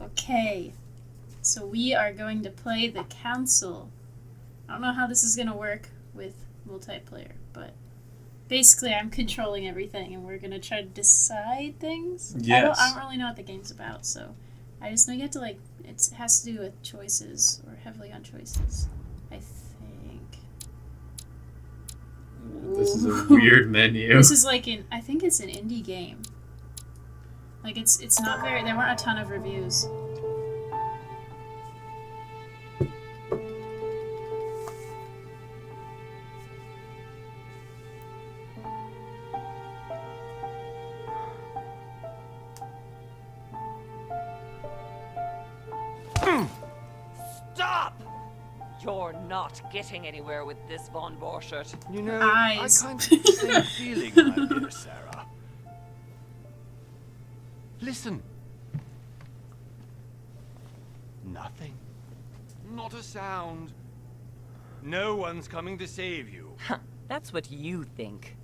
Okay. So we are going to play the council. I don't know how this is going to work with multiplayer, but basically I'm controlling everything and we're going to try to decide things. Yes. I don't really know what the game's about, so I just know you have to, like, it has to do with choices, or heavily on choices, I think. This is a weird menu. This is like I think it's an indie game. Like, it's not very, there weren't a ton of reviews. Stop! You're not getting anywhere with this, Von Borchert. You know, Eyes. I kind of get the same feeling, my dear Sarah. Listen. Nothing. Not a sound. No one's coming to save you. That's what you think.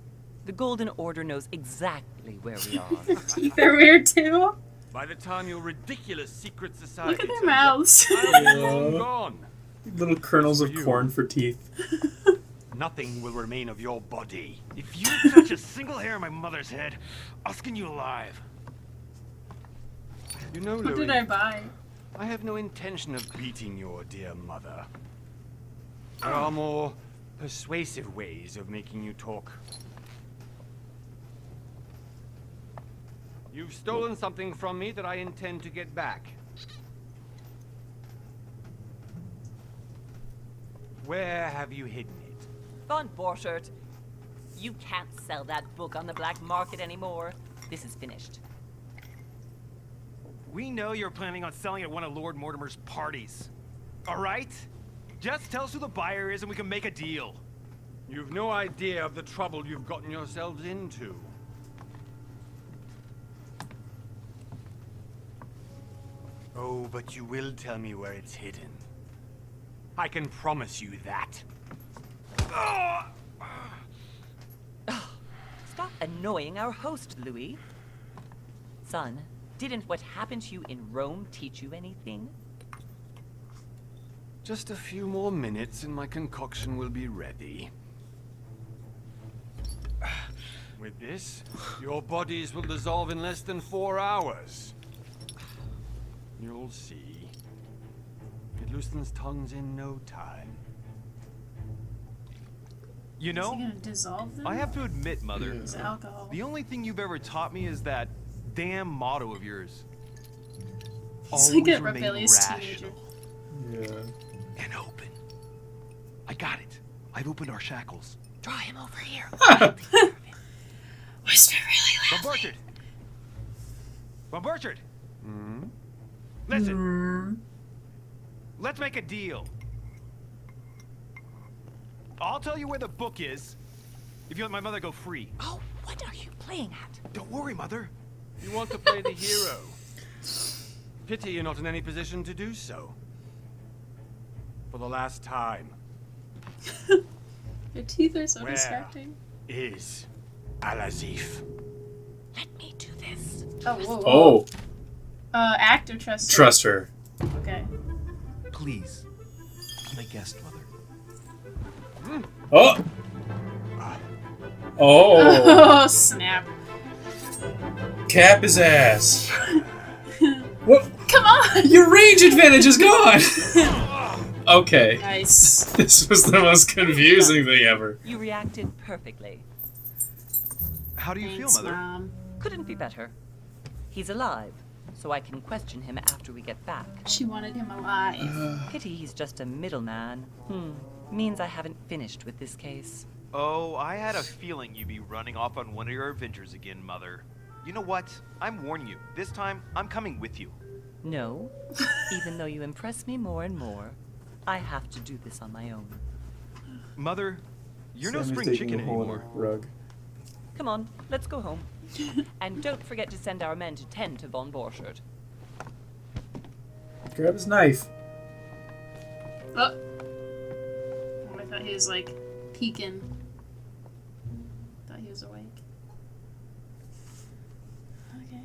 The Golden Order knows exactly where we are. Teeth are weird too. By the time your ridiculous secret society Look at their turns up, mouths. I'll be long gone. Little kernels of For you. corn for teeth. Nothing will remain of your body. If you touch a single hair on my mother's head, I'll skin you alive. You know, What Louis, did I buy? I have no intention of beating your dear mother. There are more persuasive ways of making you talk. You've stolen something from me that I intend to get back. Where have you hidden it? Von Borchert, you can't sell that book on the black market anymore. This is finished. We know you're planning on selling at one of Lord Mortimer's parties. All right? Just tell us who the buyer is and we can make a deal. You've no idea of the trouble you've gotten yourselves into. Oh, but you will tell me where it's hidden. I can promise you that. Stop annoying our host, Louis. Son, didn't what happened to you in Rome teach you anything? Just a few more minutes and my concoction will be ready. With this, your bodies will dissolve in less than 4 hours. You'll see. It loosens tongues in no time. You Is he know, gonna dissolve them? I have to admit, Mother, Is it alcohol? the only thing you've ever taught me is that damn motto of yours. He's like a Always remain rebellious rational teenager. Yeah. and open. I got it. I've opened our shackles. Draw him over here. Whisper really Von Borchert! Von Borchert! Listen, let's make a deal. I'll tell you where the book is if you let my mother go free. Oh, what are you playing at? Don't worry, Mother. You want to play the hero. Pity you're not in any position to do so. For the last time. Your teeth are so Where? distracting. Is Al-Azif. Let me do this. Oh, whoa, whoa. Oh, Act or trust? trust her. Okay. Please, be my guest, Mother. Oh! Oh! Oh, snap. Cap his ass. What? Come on! Your range advantage is gone! Okay. Nice. This was the most confusing thing ever. You reacted perfectly. How do you Thanks, feel, Mother? Mom. Couldn't be better. He's alive, so I can question him after we get back. She wanted him alive. Pity he's just a middleman. Means I haven't finished with this case. Oh, I had a feeling you'd be running off on one of your adventures again, Mother. You know what? I'm warning you. This time, I'm coming with you. No, even though you impress me more and more, I have to do this on my own. Mother, you're no Sammy's spring taking chicken a hole in anymore. a rug. Come on, let's go home. And don't forget to send our men to tend to Von Borchert. Grab his knife. Oh. I thought he was, like, peeking. Thought he was awake. Okay.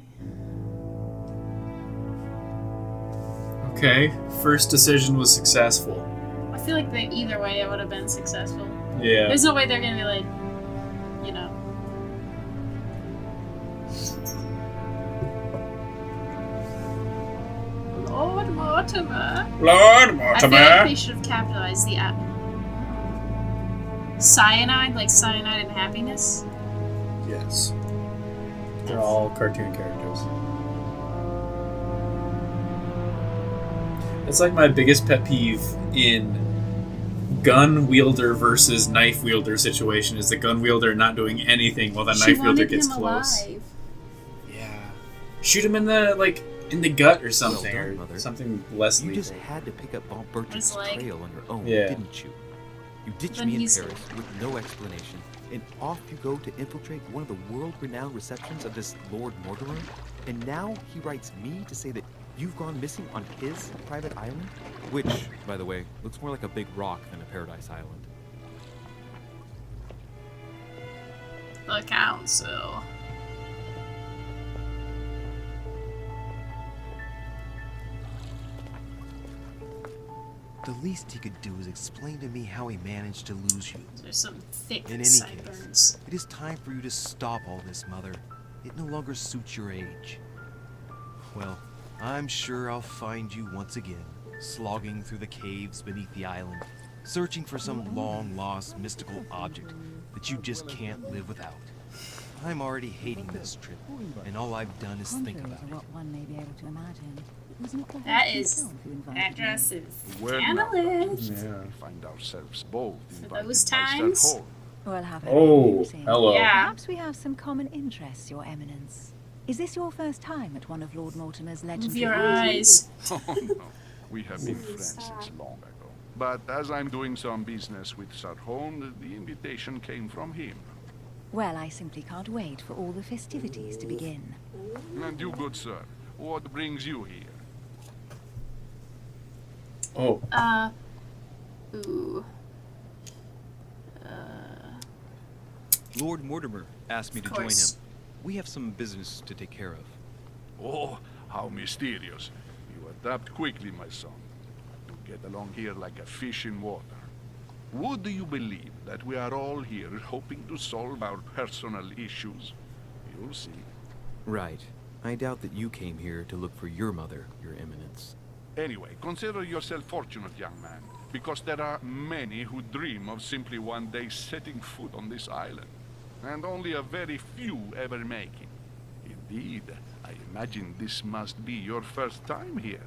Okay, first decision was successful. I feel like either way it would have been successful. Yeah. There's no way they're gonna be like, you know. Lord Mortimer. Lord I feel like they should have capitalized the cyanide, like cyanide and happiness. Yes. They're all cartoon characters. It's like my biggest pet peeve in gun wielder versus knife wielder situation is the gun wielder not doing anything while the She knife wielder wanted gets him close. alive. Yeah. Shoot him in the gut or something, Well done, or Mother. something less You lethal. just had to pick up Von Bertram's It's like- trail on your own, Yeah. didn't you? You ditched Then me in he's- Paris with no explanation, and off you go to infiltrate one of the world-renowned receptions of this Lord Mortimer? And now he writes me to say that you've gone missing on his private island? Which, by the way, looks more like a big rock than a paradise island. The council. The least he could do is explain to me how he managed to lose you. There's some thick In any sideburns. case, it is time for you to stop all this, Mother. It no longer suits your age. Well, I'm sure I'll find you once again, slogging through the caves beneath the island, searching for some long-lost mystical object that you just can't live without. I'm already hating this trip, and all I've done is think about it. What one may be able to imagine. It was not the That host is himself who invited that dress me. is Well, scandalous. Yeah. We find ourselves both For invited those by times. Sir Well, how very Oh, amusing. hello. Yeah. Perhaps we have some common interests, Your Eminence. Is this your first time at one of Lord Mortimer's Move legendary your parties? eyes. Oh, no. We have been friends since long ago. But as I'm doing some business with Sir Holm, the invitation came from him. Well, I simply can't wait for all the festivities to begin. And you, good sir, what brings you here? Oh. Ooh. Lord Mortimer asked me Of to join him. course. We have some business to take care of. Oh, how mysterious. You adapt quickly, my son. You get along here like a fish in water. Would you believe that we are all here hoping to solve our personal issues? You'll see. Right. I doubt that you came here to look for your mother, Your Eminence. Anyway, consider yourself fortunate, young man, because there are many who dream of simply one day setting foot on this island, and only a very few ever make it. Indeed, I imagine this must be your first time here.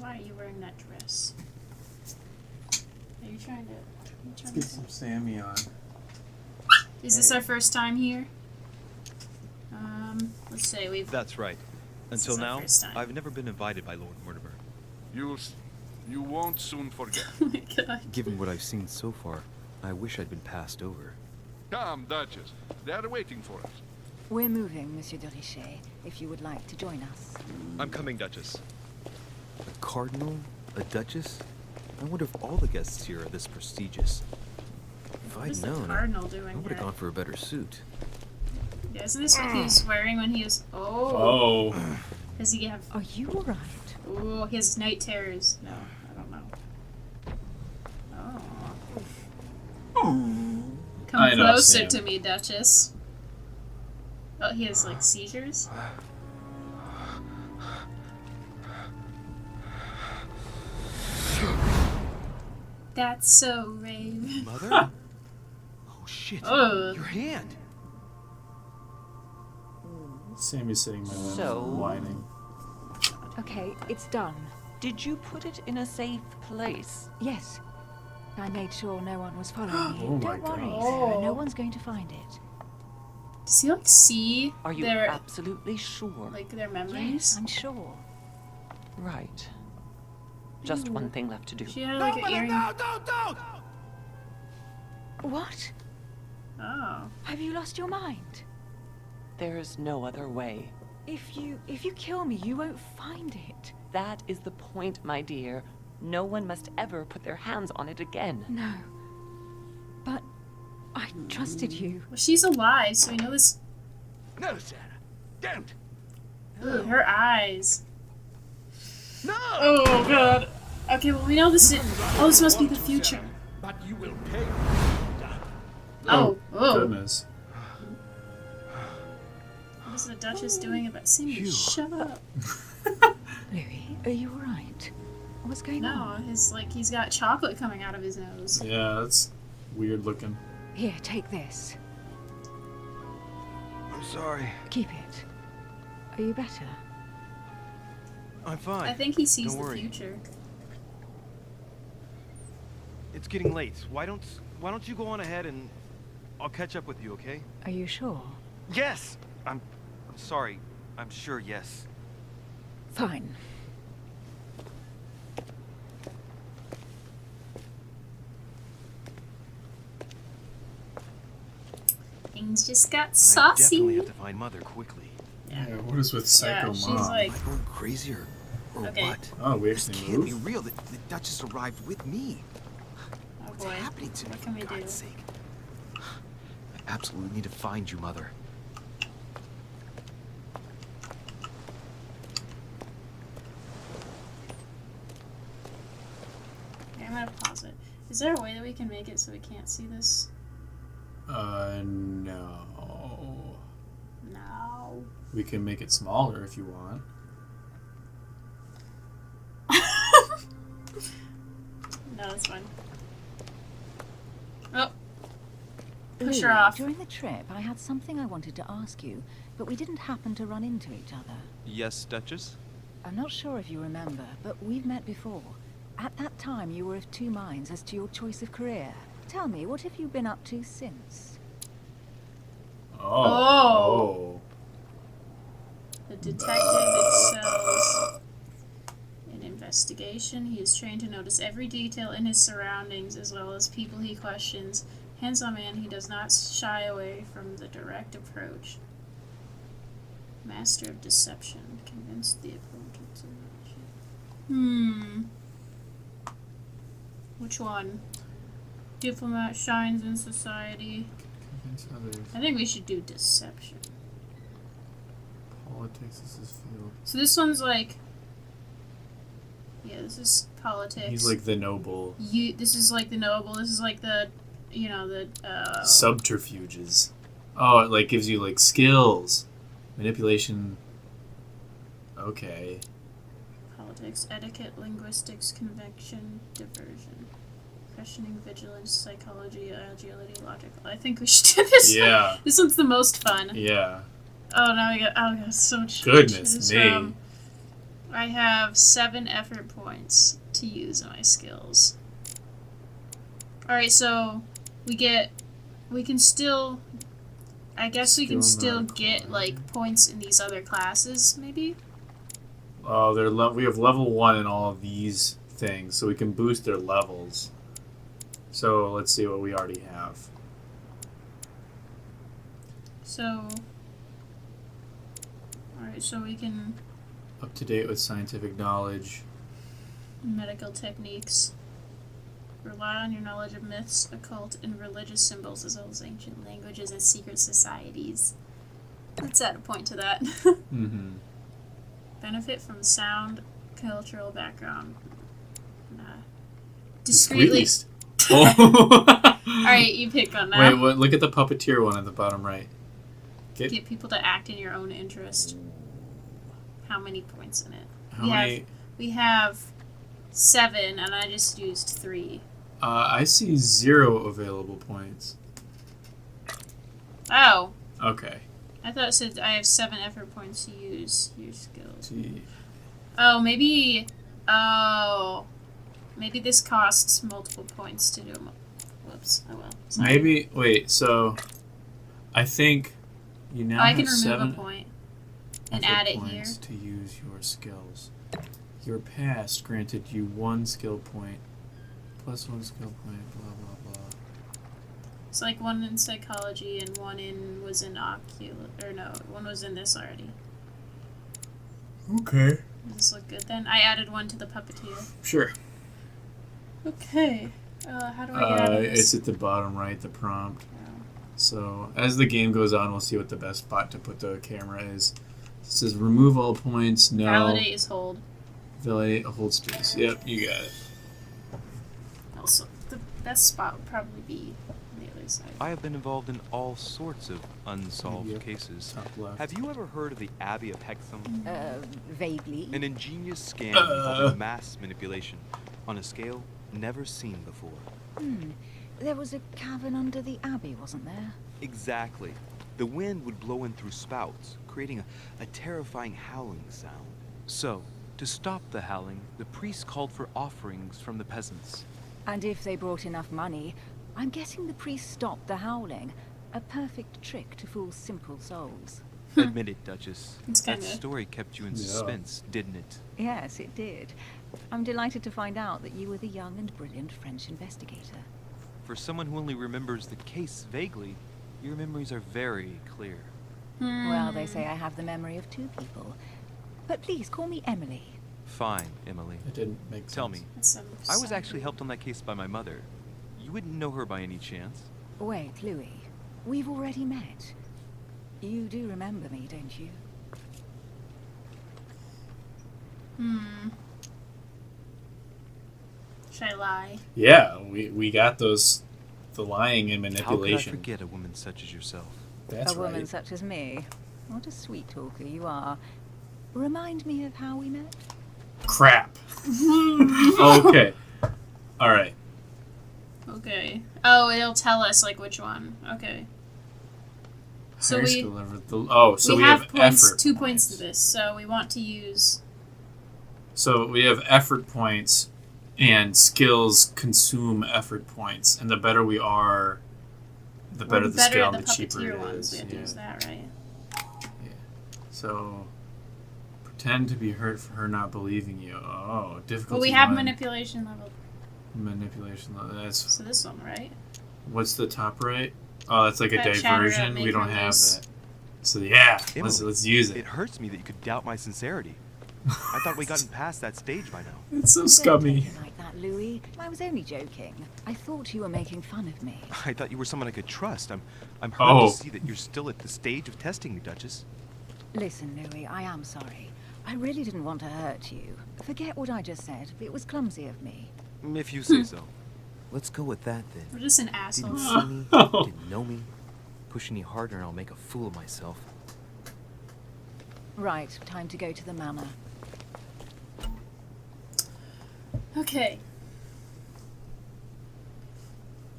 Why are you wearing that dress? Are you trying to? Let's get some Sammy on. Is this our first time here? Let's say we've. That's right. This Until is our now, first time. I've never been invited by Lord Mortimer. You won't soon forget. Oh my god. Given what I've seen so far, I wish I'd been passed over. Come, Duchess. They are waiting for us. We're moving, Monsieur de Richet, if you would like to join us. I'm coming, Duchess. A cardinal? A duchess? I wonder if all the guests here are this prestigious. If What I'd is the known, cardinal I doing would have here? gone for a better suit. Yeah, isn't this what he was wearing when he was? Oh. Oh. Does he have? Are you all right? Oh, he has night terrors. No, I don't know. Oh. Come I know, closer Sam. to me, Duchess. Oh, he has like seizures. That's so brave. Mother? Oh, shit. Oh. Your hand. Sammy's sitting my lap, So? whining. Okay, it's done. Did you put it in a safe place? Yes. I made sure no one was following you. Oh my Don't worry, God. Sarah. No one's going to find it. Does he like see Are you their absolutely sure? like their Yes, memories? I'm sure. Right. Just one thing left to do. She had like an earring. Don't! What? Oh. Have you lost your mind? There's no other way. If you kill me, you won't find it. That is the point, my dear. No one must ever put their hands on it again. No. But I trusted you. Well, she's alive, so we know this. No, Sarah. Don't! Ooh, her eyes. No! Oh god. Okay, well we know this is. Oh, this must be the future. But you will pay. Oh. Goodness. What is the Duchess doing about Cindy? Shut up. Louis, are you alright? What's going on? No, he's got chocolate coming out of his nose. Yeah, that's weird looking. Here, take this. I'm sorry. Keep it. Are you better? I'm fine. I think he sees Don't the worry. future. It's getting late. Why don't you go on ahead and I'll catch up with you, okay? Are you sure? Yes. I'm sorry. I'm sure. Yes. Fine. Things just got I saucy. definitely have to find Mother quickly. Yeah, what is with Psycho Yeah, she's Mom? like, Am I going crazy or Okay. what? Oh, we This actually can't be moved? real. The Duchess arrived with me. oh What's boy, happening to me, what can we for do? God's sake? I absolutely need to find you, Mother. Okay, I'm gonna pause it. Is there a way that we can make it so we can't see this? No. No. We can make it smaller if you want. No, that's fine. Oh. Push Louis, her off. During the trip, I had something I wanted to ask you, but we didn't happen to run into each other. Yes, Duchess? I'm not sure if you remember, but we've met before. At that time, you were of two minds as to your choice of career. Tell me, what have you been up to since? Oh. The detective excels in investigation. He is trained to notice every detail in his surroundings as well as people he questions. Hands-on man, he does not shy away from the direct approach. Master of deception. Convinced the opponent. Which one? Diplomat shines in society. Convince others. I think we should do deception. Politics is his field. So this one's like, yeah, this is politics. He's like the noble. This is like the noble. This is like the, the Subterfuges. Oh, it like gives you like skills. Manipulation. Okay. politics, etiquette, linguistics, convection, diversion, questioning, vigilance, psychology, agility, logical. I think we should do this. Yeah. This one's the most fun. Yeah. Oh, now we got so much. Goodness to choose me. from. I have 7 effort points to use my skills. Alright, so we can still, I guess we can still get like points in these other classes, maybe? Oh, we have level 1 in all of these things, so we can boost their levels. So let's see what we already have. So, alright, so we can Up to date with scientific knowledge. medical techniques. Rely on your knowledge of myths, occult, and religious symbols, as well as ancient languages and secret societies. Let's add a point to that. Mm-hmm. Benefit from sound cultural background. Nah. Discreetly. Oh. Alright, you pick one now. Wait, look at the puppeteer one at the bottom right. Get people to act in your own interest. How many points in it? How many? We have 7, and I just used 3. I see 0 available points. Oh. Okay. I thought it said I have 7 effort points to use your skills. Gee. Oh, maybe. Oh. Maybe this costs multiple points to do them. Whoops. Oh well. Sorry. Maybe. Wait. So, I think you now I have can remove 7 a point and effort add it here. points to use your skills. Your past granted you 1 skill point, plus 1 skill point. Blah blah blah. It's like 1 in psychology and 1 was in or no, 1 was in this already. Okay. Does this look good then? I added 1 to the puppeteer. Sure. Okay. How do I get out of this? It's at the bottom right, the prompt. Oh. So as the game goes on, we'll see what the best spot to put the camera is. says remove all points. No. Validate is hold. Validate hold space. Yep, you got it. Also, the best spot would probably be on the other side. I have been involved in all sorts of unsolved Yep. cases. Top left. Have you ever heard of the Abbey of Hexham? Vaguely. An ingenious scam involving mass manipulation on a scale never seen before. There was a cavern under the abbey, wasn't there? Exactly. The wind would blow in through spouts, creating a terrifying howling sound. So, to stop the howling, the priests called for offerings from the peasants. And if they brought enough money, I'm guessing the priest stopped the howling. A perfect trick to fool simple souls. Admit it, Duchess. It's That kinda- story kept you in suspense, didn't it? Yes, it did. I'm delighted to find out that you were the young and brilliant French investigator. For someone who only remembers the case vaguely, your memories are very clear. Well, they say I have the memory of two people. But please, call me Emily. Fine, Emily. It didn't make sense. Tell me, That's some I was sad- actually helped on that case by my mother. You wouldn't know her by any chance? Wait, Louis. We've already met. You do remember me, don't you? Should I lie? Yeah, we got those, the lying and How could I manipulation. forget a woman such as yourself? That's a woman right. such as me. What a sweet talker you are. Remind me of how we met? Crap. Okay. All right. Okay. Oh, it'll tell us like which one. Okay. So Higher we skill level. So we have points, effort 2 points to this. So we want to use. So we have effort points, and skills consume effort points, and the better we are, the better we're the better skill, at and the cheaper puppeteer it ones. is. We have to use that, right? So pretend to be hurt for her not believing you. Oh, difficult. Well, we have manipulation level. Manipulation level. That's So this one, right? what's the top right? Oh, that's like a That chatter diversion. make We don't her have lose. that. So yeah, Emily, let's use It it. hurts me that you could doubt my sincerity. I thought we'd gotten past that stage by now. It's so Don't scummy. take it like that, Louis. I was only joking. I thought you were making fun of me. I thought you were someone I could trust. I'm hurt Oh. to see that you're still at the stage of testing me, Duchess. Listen, Louis, I am sorry. I really didn't want to hurt you. Forget what I just said. It was clumsy of me. If you say so. Let's go with that then. We're just an asshole. Didn't see me, didn't know me. Push any harder and I'll make a fool of myself. Right, time to go to the manor. Okay.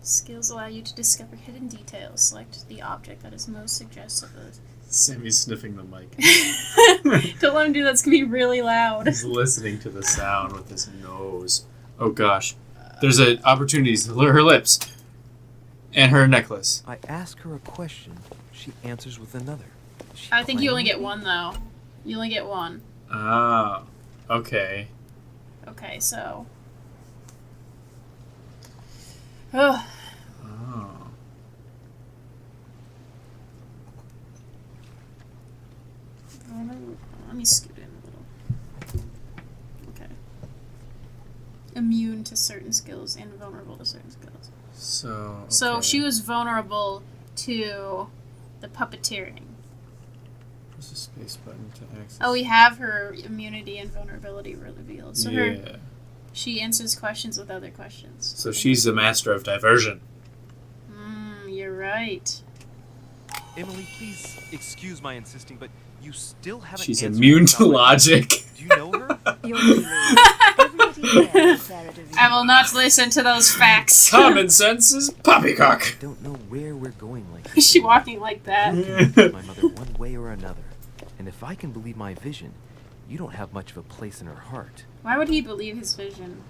Skills allow you to discover hidden details. Select the object that is most suggestive of. Sammy's sniffing the mic. Don't let him do that. It's gonna be really loud. He's listening to the sound with his nose. Oh gosh. There's an opportunity to her lips. And her necklace. I ask her a question, she answers with another. Is she I think you only playing get one though. You only get one. Ah. Okay. Okay, so. Ugh. Oh. Let me scoot in a little. Okay. Immune to certain skills and vulnerable to certain skills. So. So okay. she was vulnerable to the puppeteering. Press the space button to access. Oh, we have her immunity and vulnerability revealed. So Yeah. she answers questions with other questions. So she's the master of diversion. You're right. Emily, please excuse my insisting, but you still haven't She's answered immune about to my- logic. Do you know her? You're Louis. Everybody here is Sarah Devine. I will not listen to those facts. Common sense is poppycock. I don't know where we're going like Is this. she walking like that? You can believe my mother one way or another. And if I can believe my vision, you don't have much of a place in her heart. Why would he believe his vision?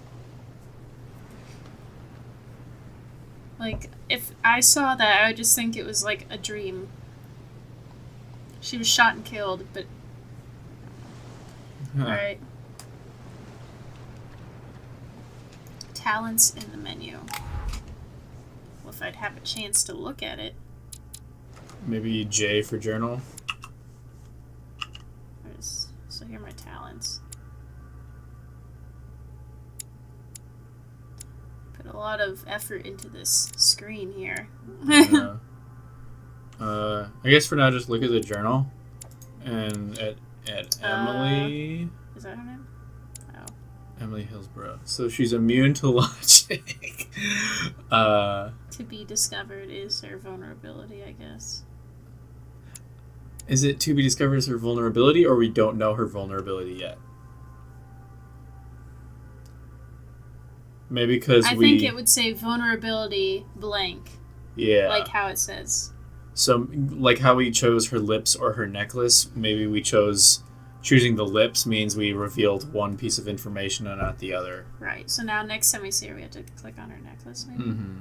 Like, if I saw that, I would just think it was like a dream. She was shot and killed, but. Huh. Alright. Talents in the menu. Well, if I'd have a chance to look at it. Maybe J for journal. So here are my talents. Put a lot of effort into this screen here. I guess for now, just look at the journal, and at Emily. Is that her name? Oh. Emily Hillsborough. So she's immune to logic. To be discovered is her vulnerability, I guess. Is it to be discovered as her vulnerability, or we don't know her vulnerability yet? Maybe because I think it would say vulnerability blank. Yeah. Like how it says. So, like how we chose her lips or her necklace, maybe we chose... Choosing the lips means we revealed one piece of information and not the other. Right. So now next time we see her, we have to click on her necklace, maybe? Mm-hmm.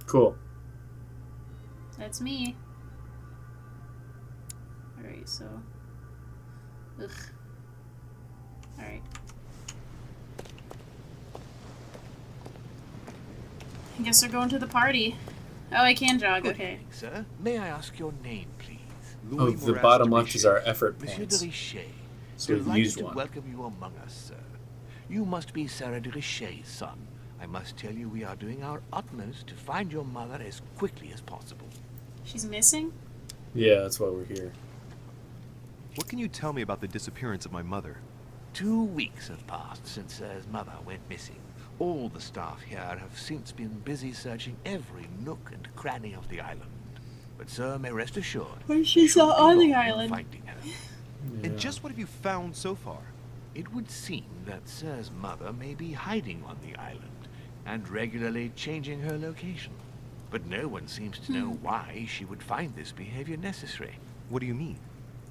Cool. That's me. Alright, so... Ugh. Alright. I guess we're going to the party. Oh, I can jog, Good okay. evening, sir. May I ask your name, please? Oh, the bottom left is our effort Monsieur points. de Richet. So we've Delighted used to one. welcome you among us, sir. You must be Sarah de Richet's son. I must tell you we are doing our utmost to find your mother as quickly as possible. She's missing? Yeah, that's why we're here. What can you tell me about the disappearance of my mother? 2 weeks have passed since Sir's mother went missing. All the staff here have since been busy searching every nook and cranny of the island. But Sir may rest assured, Well, she's not on the island. finding her. And just what have you found so far? It would seem that Sir's mother may be hiding on the island and regularly changing her location. But no one seems to know why she would find this behavior necessary. What do you mean?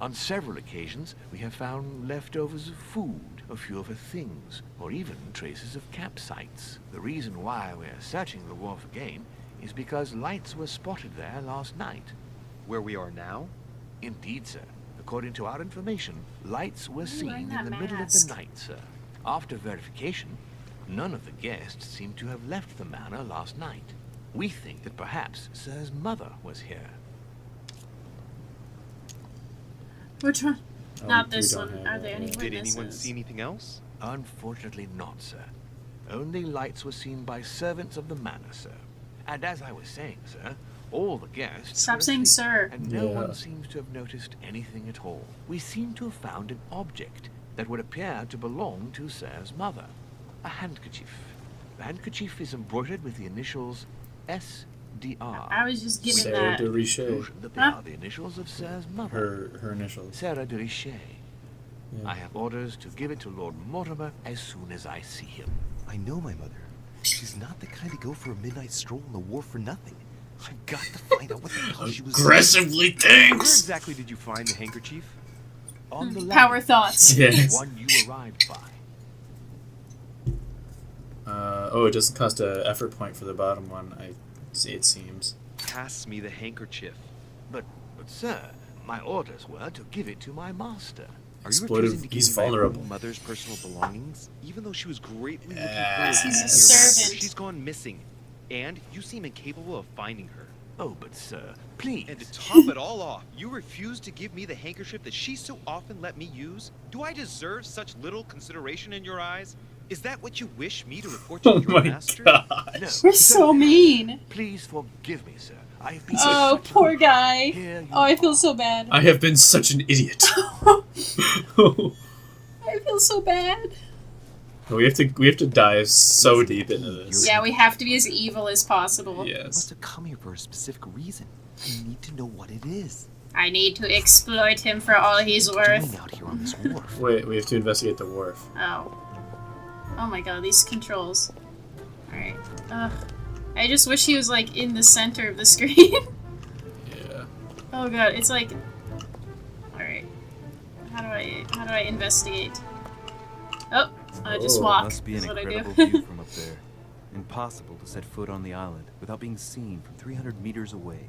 On several occasions, we have found leftovers of food, a few of her things, or even traces of campsites. The reason why we are searching the wharf again is because lights were spotted there last night. Where we are now? Indeed, sir. According to our information, lights were seen wearing in that the middle of mask? the night, sir. After verification, none of the guests seem to have left the manor last night. We think that perhaps Sir's mother was here. Which one? Oh, Not we this don't one. have Are that there any yet. Did witnesses? anyone see anything else? Unfortunately not, sir. Only lights were seen by servants of the manor, sir. And as I was saying, sir, all the guests Stop were saying asleep, sir. and no Yeah. one seems to have noticed anything at all. We seem to have found an object that would appear to belong to Sir's mother. A handkerchief. The handkerchief is embroidered with the initials SDR. I was just given Sarah that. de Richet. Conclusion that they Huh? are the initials of Sir's mother. Her initials. Sarah de Richet. Yeah. I have orders to give it to Lord Mortimer as soon as I see him. I know my mother. She's not the kind to go for a midnight stroll on the wharf for nothing. I've got to find out what the hell she was doing. Aggressively Where thinks! exactly did you find the handkerchief? On the Power land, thoughts. Yes. one you arrived by. Oh, it doesn't cost a effort point for the bottom one. It seems. Pass me the handkerchief. But sir, my orders were to give it to my master. Are you Exploitive- refusing to he's give me my vulnerable. own mother's personal belongings? Even though she was greatly looking Yes. forward to He's a being here. servant. She's gone missing. And you seem incapable of finding her. Oh, but sir, please. And to top it all off, you refuse to give me the handkerchief that she so often let me use? Do I deserve such little consideration in your eyes? Is that what you wish me to report to Oh your my master? No, We're so mean. Please forgive me, sir. I have been Oh, such a- poor guy. Here you Oh, I feel are. so bad. I have been such an idiot. I feel so bad. we have to dive so deep into this. Yeah, we have to be as evil as possible. You must Yes. have come here for a specific reason. I need to know what it is. I need to exploit him for all he's What are you worth. doing out here on this wharf? Wait, we have to investigate the wharf. Oh. Oh my god, these controls. Alright. Ugh. I just wish he was, like, in the center of the screen. Yeah. Oh god, it's like... Alright. How do I investigate? Oh, I just Oh, walk. Must be an is what I incredible do. view from up there. Impossible to set foot on the island without being seen from 300 meters away.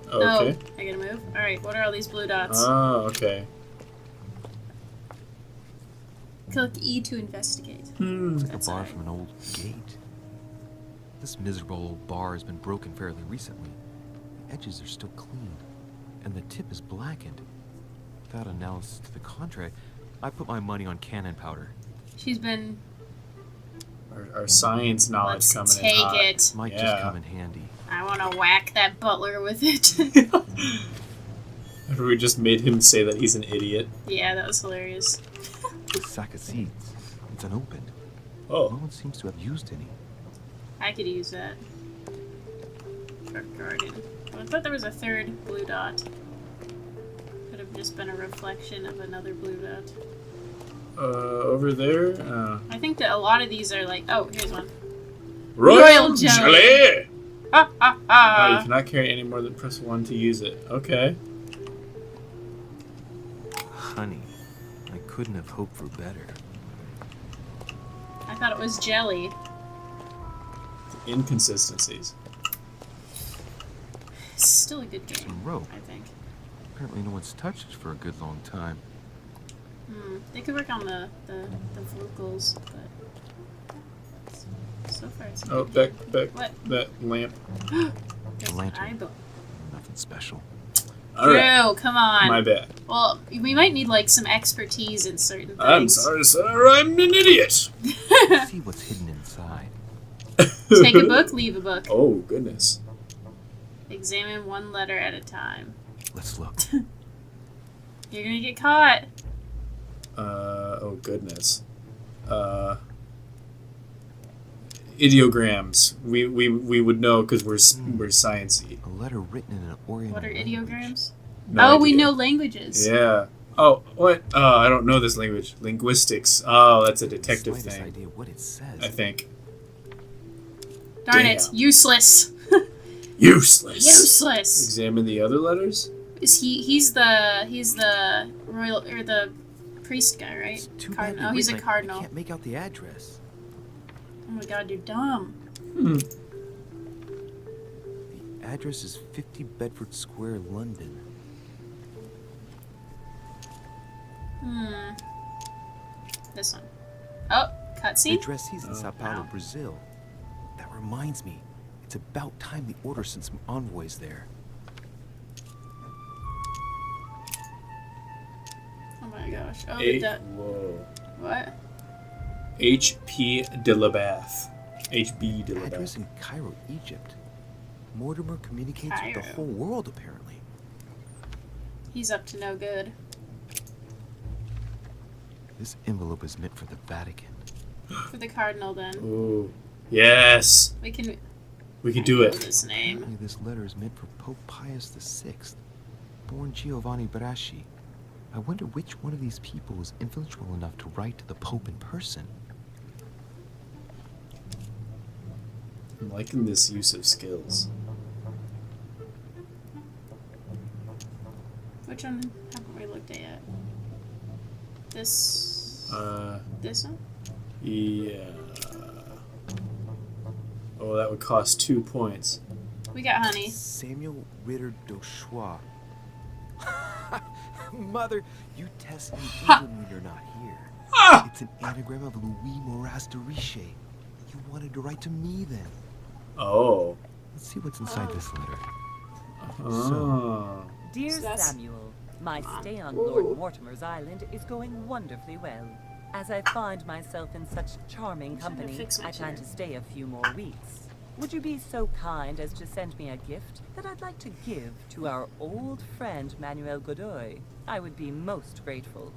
Okay. Oh, I gotta move? Alright, what are all these blue dots? Oh, okay. Click E to investigate. It's like a That's bar alright. from an old gate. This miserable old bar has been broken fairly recently. The edges are still clean, and the tip is blackened. Without analysis to the contrary, I put my money on cannon powder. She's been Our science knowledge Let's coming take in hot. it. Might Yeah. just come in handy. I want to whack that butler with it. After we just made him say that he's an idiot. Yeah, that was hilarious. This sack of seeds. It's unopened. Oh. No one seems to have used any. I could use that. For garden. Well, I thought there was a third blue dot. Could have just been a reflection of another blue dot. Over there? I think that a lot of these are like... Oh, here's one. Royal jelly! Ha ha Oh, ha! you cannot carry any more than press 1 to use it. Okay. Honey, I couldn't have hoped for better. I thought it was jelly. Inconsistencies. It's still a good game, Some rope. I think. Apparently no one's touched it for a good long time. They could work on the vocals, but so far it's Oh, good. back. What? That lamp. There's an lantern. eyeball. Nothing special. Alright. Drew, come on. My bad. Well, we might need like some expertise in certain things. I'm sorry, sir. I'm an idiot. Let's see what's hidden inside. Take a book, leave a book. Oh, goodness. Examine one letter at a time. Let's look. You're gonna get caught. Oh, goodness. Ideograms. We would know because we're sciencey. A letter written in an Oriental What are language. ideograms? No we idea. know languages. Yeah. Oh, what? I don't know this language. Linguistics. Oh, that's a detective Slightest thing. idea what it says. I think. Darn it, Damn. useless. Useless. Useless. Examine the other letters. Is he's the royal or the priest guy, right? It's too bad Cardinal. they're Oh, he's a written. I cardinal. can't make out the address. Oh my god, you're dumb. The address is 50 Bedford Square, London. This one. Oh, The cutscene. address is in Sao Paulo, wow. Brazil. That reminds me. It's about time the order sent some envoys there. Oh my gosh. Oh, Whoa. what? H.P. de la Bath. H.B. de la Address Bath. in Cairo, Egypt. Mortimer communicates with the Cairo. whole world, apparently. He's up to no good. This envelope is meant for the Vatican. For the cardinal, then. Ooh. Yes. We can. We could do know it. this name. Apparently this letter is meant for Pope Pius VI, born Giovanni Braschi. I wonder which one of these people was influential enough to write to the Pope in person. I'm liking this use of skills. Which one haven't we looked at yet? This. This one? Yeah. Oh, that would cost 2 points. We got honey. Samuel Ritter d'Auchois. Mother, you test me even when you're not here. Ah! It's an anagram of Louis Moras de Riche. You wanted to write to me then. Oh. Let's see what's inside this letter. Oh. Dear So that's- Samuel, my stay on Lord Mortimer's island is going wonderfully well. As I find myself in such charming trying to company, fix my I plan chair. to stay a few more weeks. Would you be so kind as to send me a gift that I'd like to give to our old friend Manuel Godoy? I would be most grateful.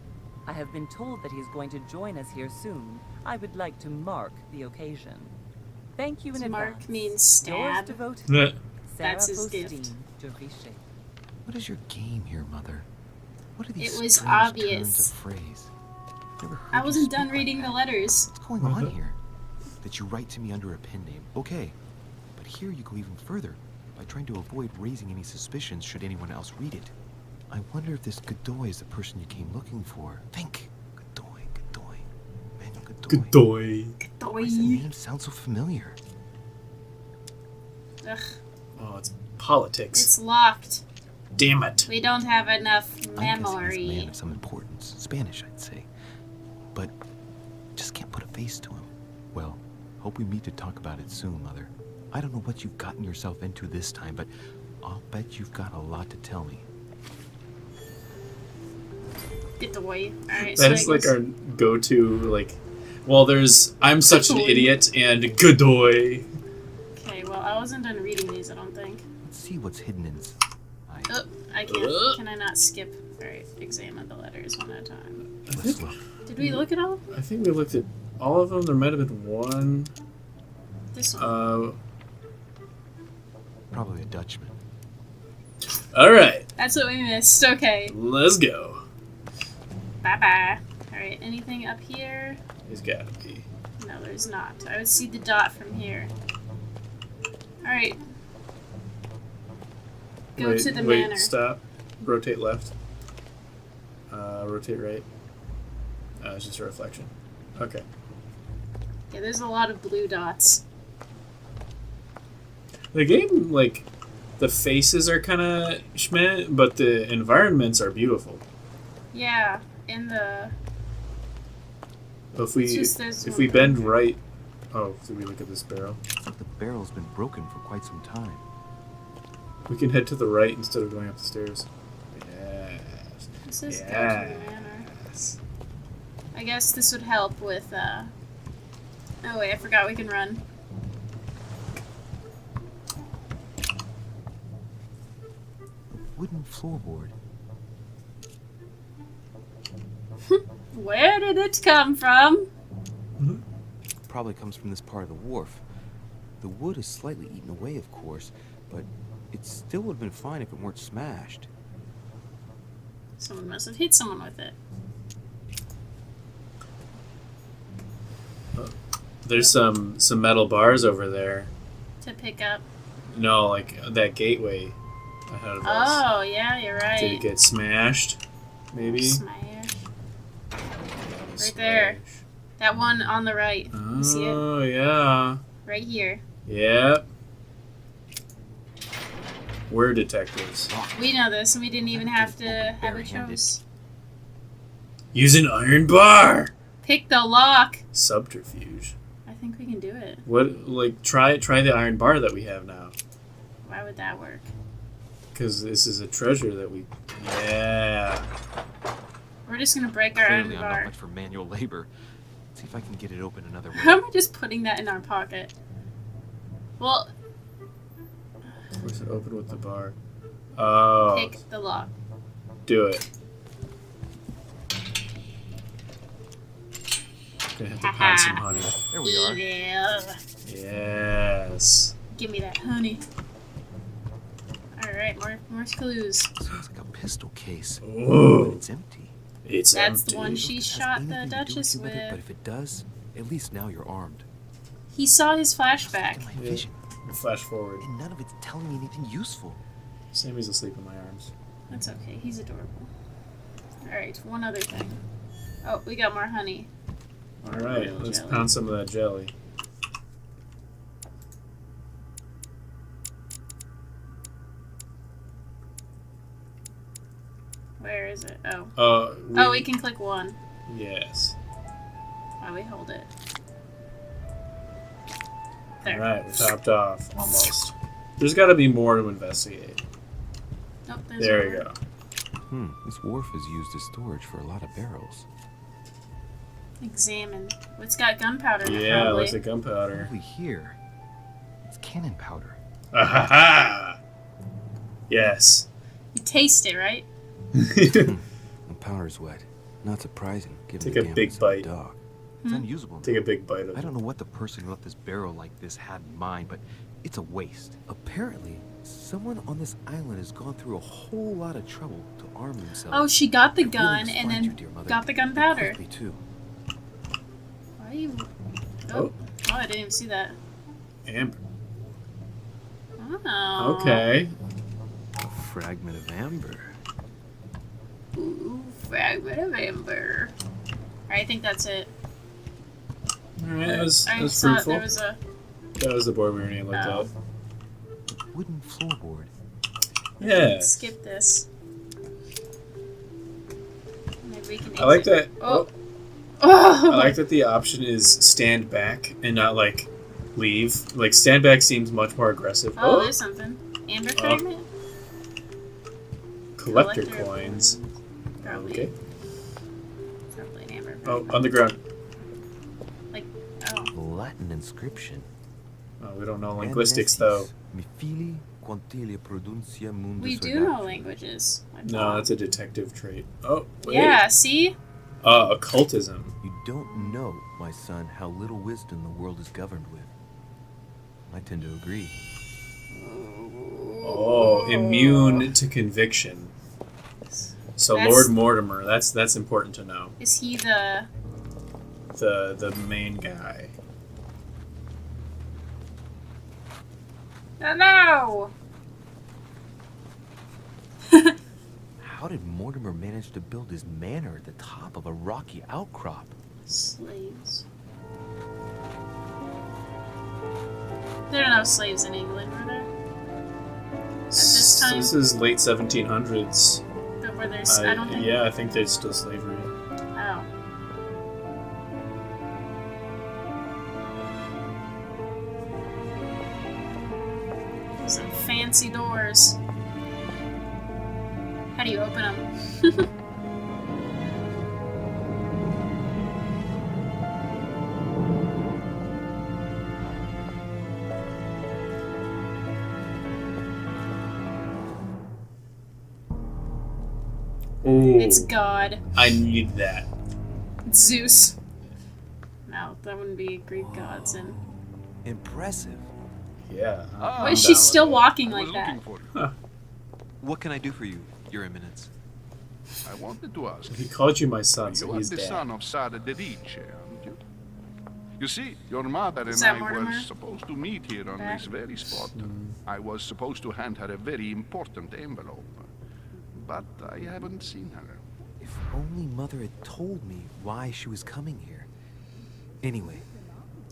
I have been told that he's going to join us here soon. I would like to mark the occasion. Thank you in Does mark advance. mean Yours stab? devoted, Meh. Sarah That's his gift. Faustine de Riche. What is your game here, Mother? What are these It was strange obvious. turns of phrase? Never heard I you wasn't speak done like reading that. the letters. What's going on here? That you write to me under a pen name, okay. But here you go even further, by trying to avoid raising any suspicions should anyone else read it. I wonder if this Godoy is the person you came looking for. Think! Godoy. Manuel Godoy. Godoy. Why does the name sound so familiar? Ugh, Oh, it's politics. it's locked. Damn it. We don't have enough I'm guessing he's a memory. man of some importance. Spanish, I'd say. But just can't put a face to him. Well, hope we meet to talk about it soon, Mother. I don't know what you've gotten yourself into this time, but I'll bet you've got a lot to tell me. Get away. Alright, That so is I like guess- our go-to, like, Well, I'm such an idiot and Godoy. Okay, well, I wasn't done reading these, I don't think. Let's see what's hidden in. Oh, I can't. Can I not skip? Alright, examine the letters one at a time. Let's look. Did we look at all? I think we looked at all of them. There might have been one. This one. Probably a Dutchman. Alright. That's what we missed. Okay. Let's go. Bye-bye. Alright, anything up here? There's gotta be. No, there's not. I would see the dot from here. Alright. Go to the manor. Stop. Rotate left. Rotate right. It's just a reflection. Okay. Yeah, there's a lot of blue dots. The game, like, the faces are kind of schmeh, but the environments are beautiful. Yeah, in the... If we bend right... Oh, did we look at this barrel? It's like the barrel's been broken for quite some time. We can head to the right instead of going up the stairs. Yes. This is go to the manor. I guess this would help with, Oh wait, I forgot we can run. Wooden floorboard. Where did it come from? Probably comes from this part of the wharf. The wood is slightly eaten away, of course, but it still would have been fine if it weren't smashed. Someone must have hit someone with it. There's some metal bars over there. To pick up. No, like that gateway ahead of us. Oh, yeah, you're right. Did it get smashed? Maybe? Smash. Right there. That one on the right. You see it? Oh, yeah. Right here. Yep. We're detectives. We know this, and we didn't even have to have a choice. Use an iron bar! Pick the lock! Subterfuge. I think we can do it. What, like, try the iron bar that we have now. Why would that work? Because this is a treasure that we... Yeah. We're just gonna break our Clearly, iron I'm bar. not much for manual labor. Let's see if I can get it open another way. How am I just putting that in our pocket? Well... Where's it open with the bar? Oh. Pick the lock. Do it. Gonna have to pound some honey. There we are. Yes. Give me that honey. Alright, more clues. Sounds like a pistol case. Oh. It's empty. It's That's empty. the one she shot the Anything to do Duchess you it, but with. if it does, at least now you're armed. He saw his flashback. My vision, Flash forward. and none of it's telling me anything useful. Sammy's asleep in my arms. That's okay, he's adorable. Alright, one other thing. Oh, we got more honey. Alright, Royal let's jelly. pound some of that jelly. Where is it? Oh. Oh, We can click one. Yes. While we hold it. There. Alright, we topped off. Almost. There's gotta be more to investigate. Nope, there's There we more. go. This wharf is used as storage for a lot of barrels. Examine. It's got gunpowder in it, Yeah, probably. looks like gunpowder. Over here, it's cannon powder. Ahaha! Yes. You taste it, right? The powder's wet. Not surprising, given Take the a big dampness of the bite. dog. It's unusable. Take a big bite of I it. don't know what the person who left this barrel like this had in mind, but it's a waste. Apparently, someone on this island has gone through a whole lot of trouble to arm themselves. Oh, she got the It really gun does and find then you, dear mother. got the And gunpowder. quickly, too. Why are you... Oh. I didn't even see that. Amber. Oh. Okay. A fragment of amber. Ooh, fragment of amber. Alright, I think that's it. Alright, that was I saw fruitful. there was a... That was the board we were going to look Oh. at. Wooden floorboard. Yes. Skip this. Maybe we can I like exit. that. Oh. I like that the option is stand back and not like leave. Like stand back seems much more aggressive. Oh, there's something. Amber fragment? Collector Collector coins. Probably. Okay. Probably an amber Oh, fragment. on the ground. inscription. We don't know linguistics, though. Mi fili quantilia produncia mundus We do know languages. No, that's a detective trait. Oh, wait. Yeah, see? Occultism. You don't know, my son, how little wisdom the world is governed with. I tend to agree. Oh, immune to conviction. So Lord Mortimer, that's important to know. Is he the main guy? Oh, no! How did Mortimer manage to build his manor at the top of a rocky outcrop? Slaves. There are no slaves in England, were there? At this time? This is late 1700s. But were there? I don't think. Yeah, I think there's still slavery. Oh. Some fancy doors. How do you open them? Ooh, It's God. I need that. It's Zeus. No, that wouldn't be Greek gods. And Impressive. Yeah. why is she still walking like that? Huh. What can I do for you, Your Eminence? I wanted to ask. He called you my son, so You are he's the dad. son of Sara Dedice, aren't you? You see, your mother Is and that I were Mortimer? supposed to meet here on Back? this very spot. I was supposed to hand her a very important envelope, but I haven't seen her. If only Mother had told me why she was coming here. Anyway,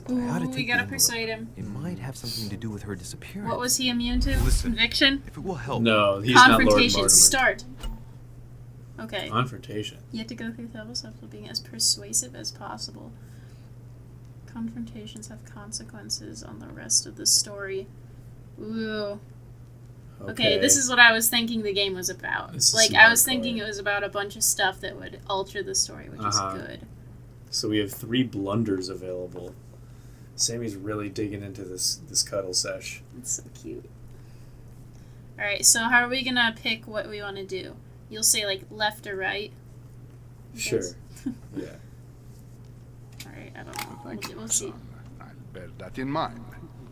I ought to Ooh, take we the gotta envelope. persuade him. It might have something to do with her disappearance. What was he immune to? Listen. Conviction? If it will help. No, he's not Lord Confrontation. Mortimer. Start. Okay. Confrontation. You have to go through levels of being as persuasive as possible. Confrontations have consequences on the rest of the story. Ooh. Okay, this is what I was thinking the game was about. This is Like, some I was hardcore. thinking it was about a bunch of stuff that would alter the story, which is good. So we have 3 blunders available. Sammy's really digging into this cuddle sesh. It's so cute. Alright, so how are we gonna pick what we want to do? You'll say, like, left or right? I Sure. guess. Yeah. Alright, I don't know. Thank you, We'll see. son. I'll bear that in mind.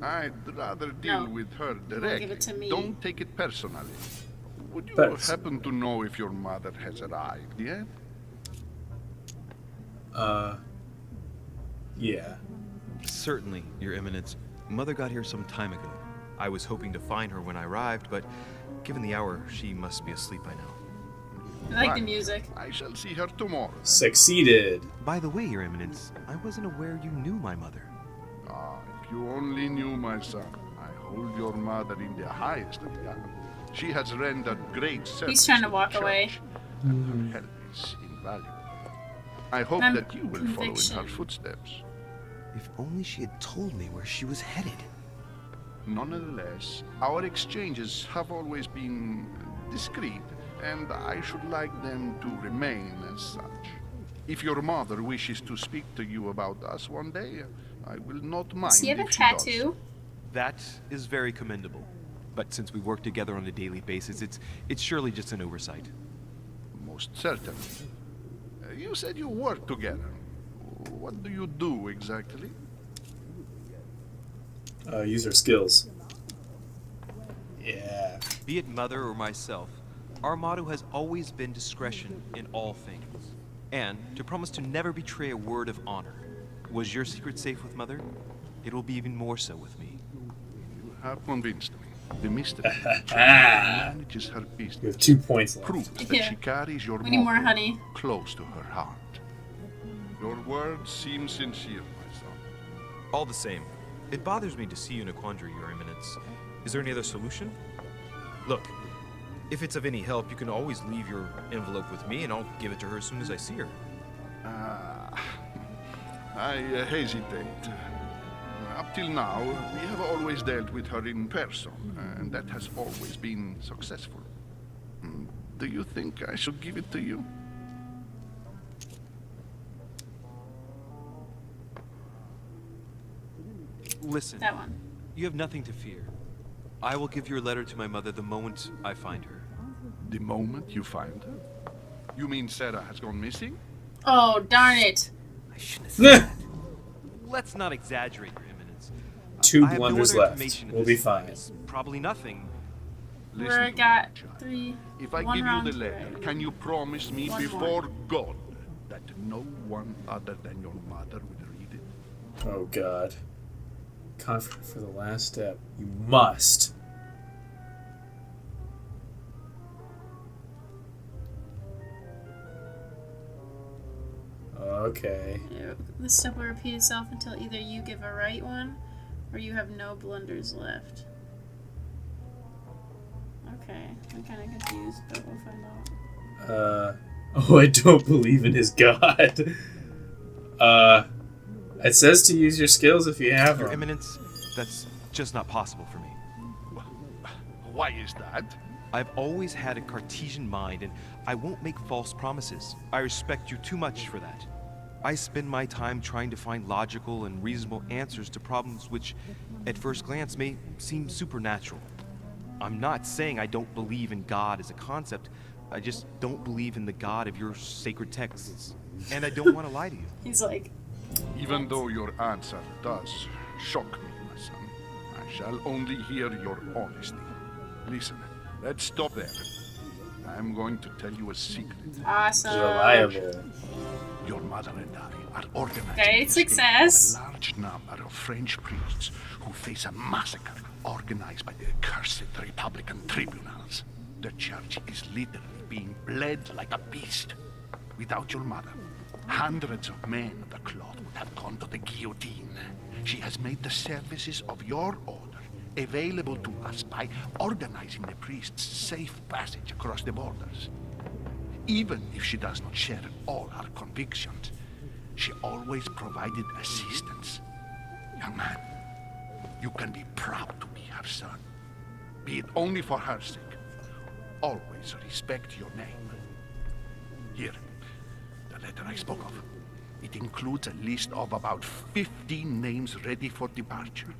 I'd rather deal No. with her Give directly. it to me. Don't take it personally. Would you happen to know if your mother has arrived yet? Yeah. Certainly, Your Eminence. Mother got here some time ago. I was hoping to find her when I arrived, but given the hour, she must be asleep by now. I like the music. I shall see her tomorrow. Succeeded. By the way, Your Eminence, I wasn't aware you knew my mother. Ah, if you only knew, my son. I hold your mother in the highest regard. She has rendered great service. He's trying to the walk away. church, and her help is invaluable. I hope I'm that you will follow in conviction. her footsteps. If only she had told me where she was headed. Nonetheless, our exchanges have always been discreet, and I should like them to remain as such. If your mother wishes to speak to you about us one day, I will not mind. Does he have a if she does. tattoo? That is very commendable. But since we work together on a daily basis, it's surely just an oversight. Most certainly. You said you work together. What do you do exactly? Use our skills. Yeah. Be it Mother or myself, our motto has always been discretion in all things. And to promise to never betray a word of honor. Was your secret safe with Mother? It will be even more so with me. You have convinced me. The mystery manages her business. You have 2 points left. Proves that Yeah. she carries your We need more motto honey. close to her heart. Your words seem sincere, my son. All the same, it bothers me to see you in a quandary, Your Eminence. Is there any other solution? Look, if it's of any help, you can always leave your envelope with me and I'll give it to her as soon as I see her. I hesitate. Up till now, we have always dealt with her in person, and that has always been successful. Do you think I should give it to you? Listen, That one. you have nothing to fear. I will give your letter to my mother the moment I find her. The moment you find her? You mean Sarah has gone missing? Oh, darn it. I shouldn't have said that. Let's not exaggerate, Your Eminence. 2 I have no blunders other left. information at We'll this be time. fine. It's probably nothing. We're Listen to me, got child. 3. If I one give you round the to letter, write. can you promise me One before God that no one other than your mother will read it? Oh god. Confident for the last step. You must. Okay. The step will repeat itself until either you give a right one or you have no blunders left. Okay, I'm kind of confused, but we'll find out. Oh, I don't believe in his god. It says to use your skills if you have Your them. Eminence, that's just not possible for me. Why is that? I've always had a Cartesian mind, and I won't make false promises. I respect you too much for that. I spend my time trying to find logical and reasonable answers to problems which, at first glance, may seem supernatural. I'm not saying I don't believe in God as a concept. I just don't believe in the God of your sacred texts. And I don't want to lie to you. He's like, Even though your answer does shock me, my son, I shall only hear your honesty. Listen, let's stop there. I'm going to tell you a secret. awesome. Reliable. Your mother and I are organizing Great to escape success. a large number of French priests who face a massacre organized by the accursed Republican tribunals. The church is literally being bled like a beast. Without your mother, hundreds of men of the cloth would have gone to the guillotine. She has made the services of your order available to us by organizing the priests' safe passage across the borders. Even if she does not share all our convictions, she always provided assistance. Young man, you can be proud to be her son. Be it only for her sake. Always respect your name. Here, the letter I spoke of. It includes a list of about 15 names ready for departure.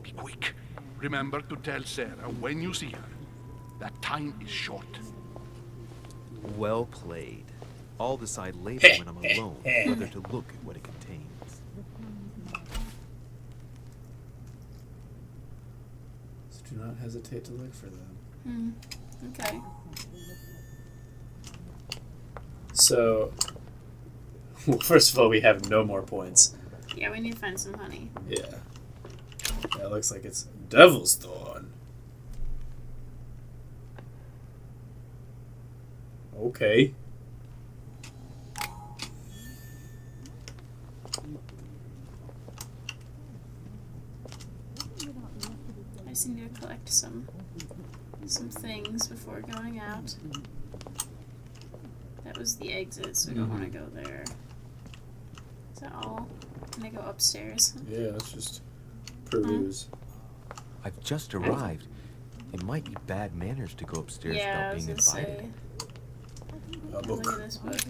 Be quick. Remember to tell Sarah when you see her that time is short. Well played. I'll decide later when I'm alone whether to look at what it contains. So do not hesitate to look for them. Okay. So, well, first of all, we have no more points. Yeah, we need to find some honey. Yeah. That looks like it's Devil's Thorn. Okay. I just need to collect some things before going out. That was the exit, so we don't want to go there. Is that all? Can I go upstairs? Yeah, let's just peruse. I've just arrived. It might be bad manners to go upstairs Yeah, I without was being gonna invited. A Look book. at this book.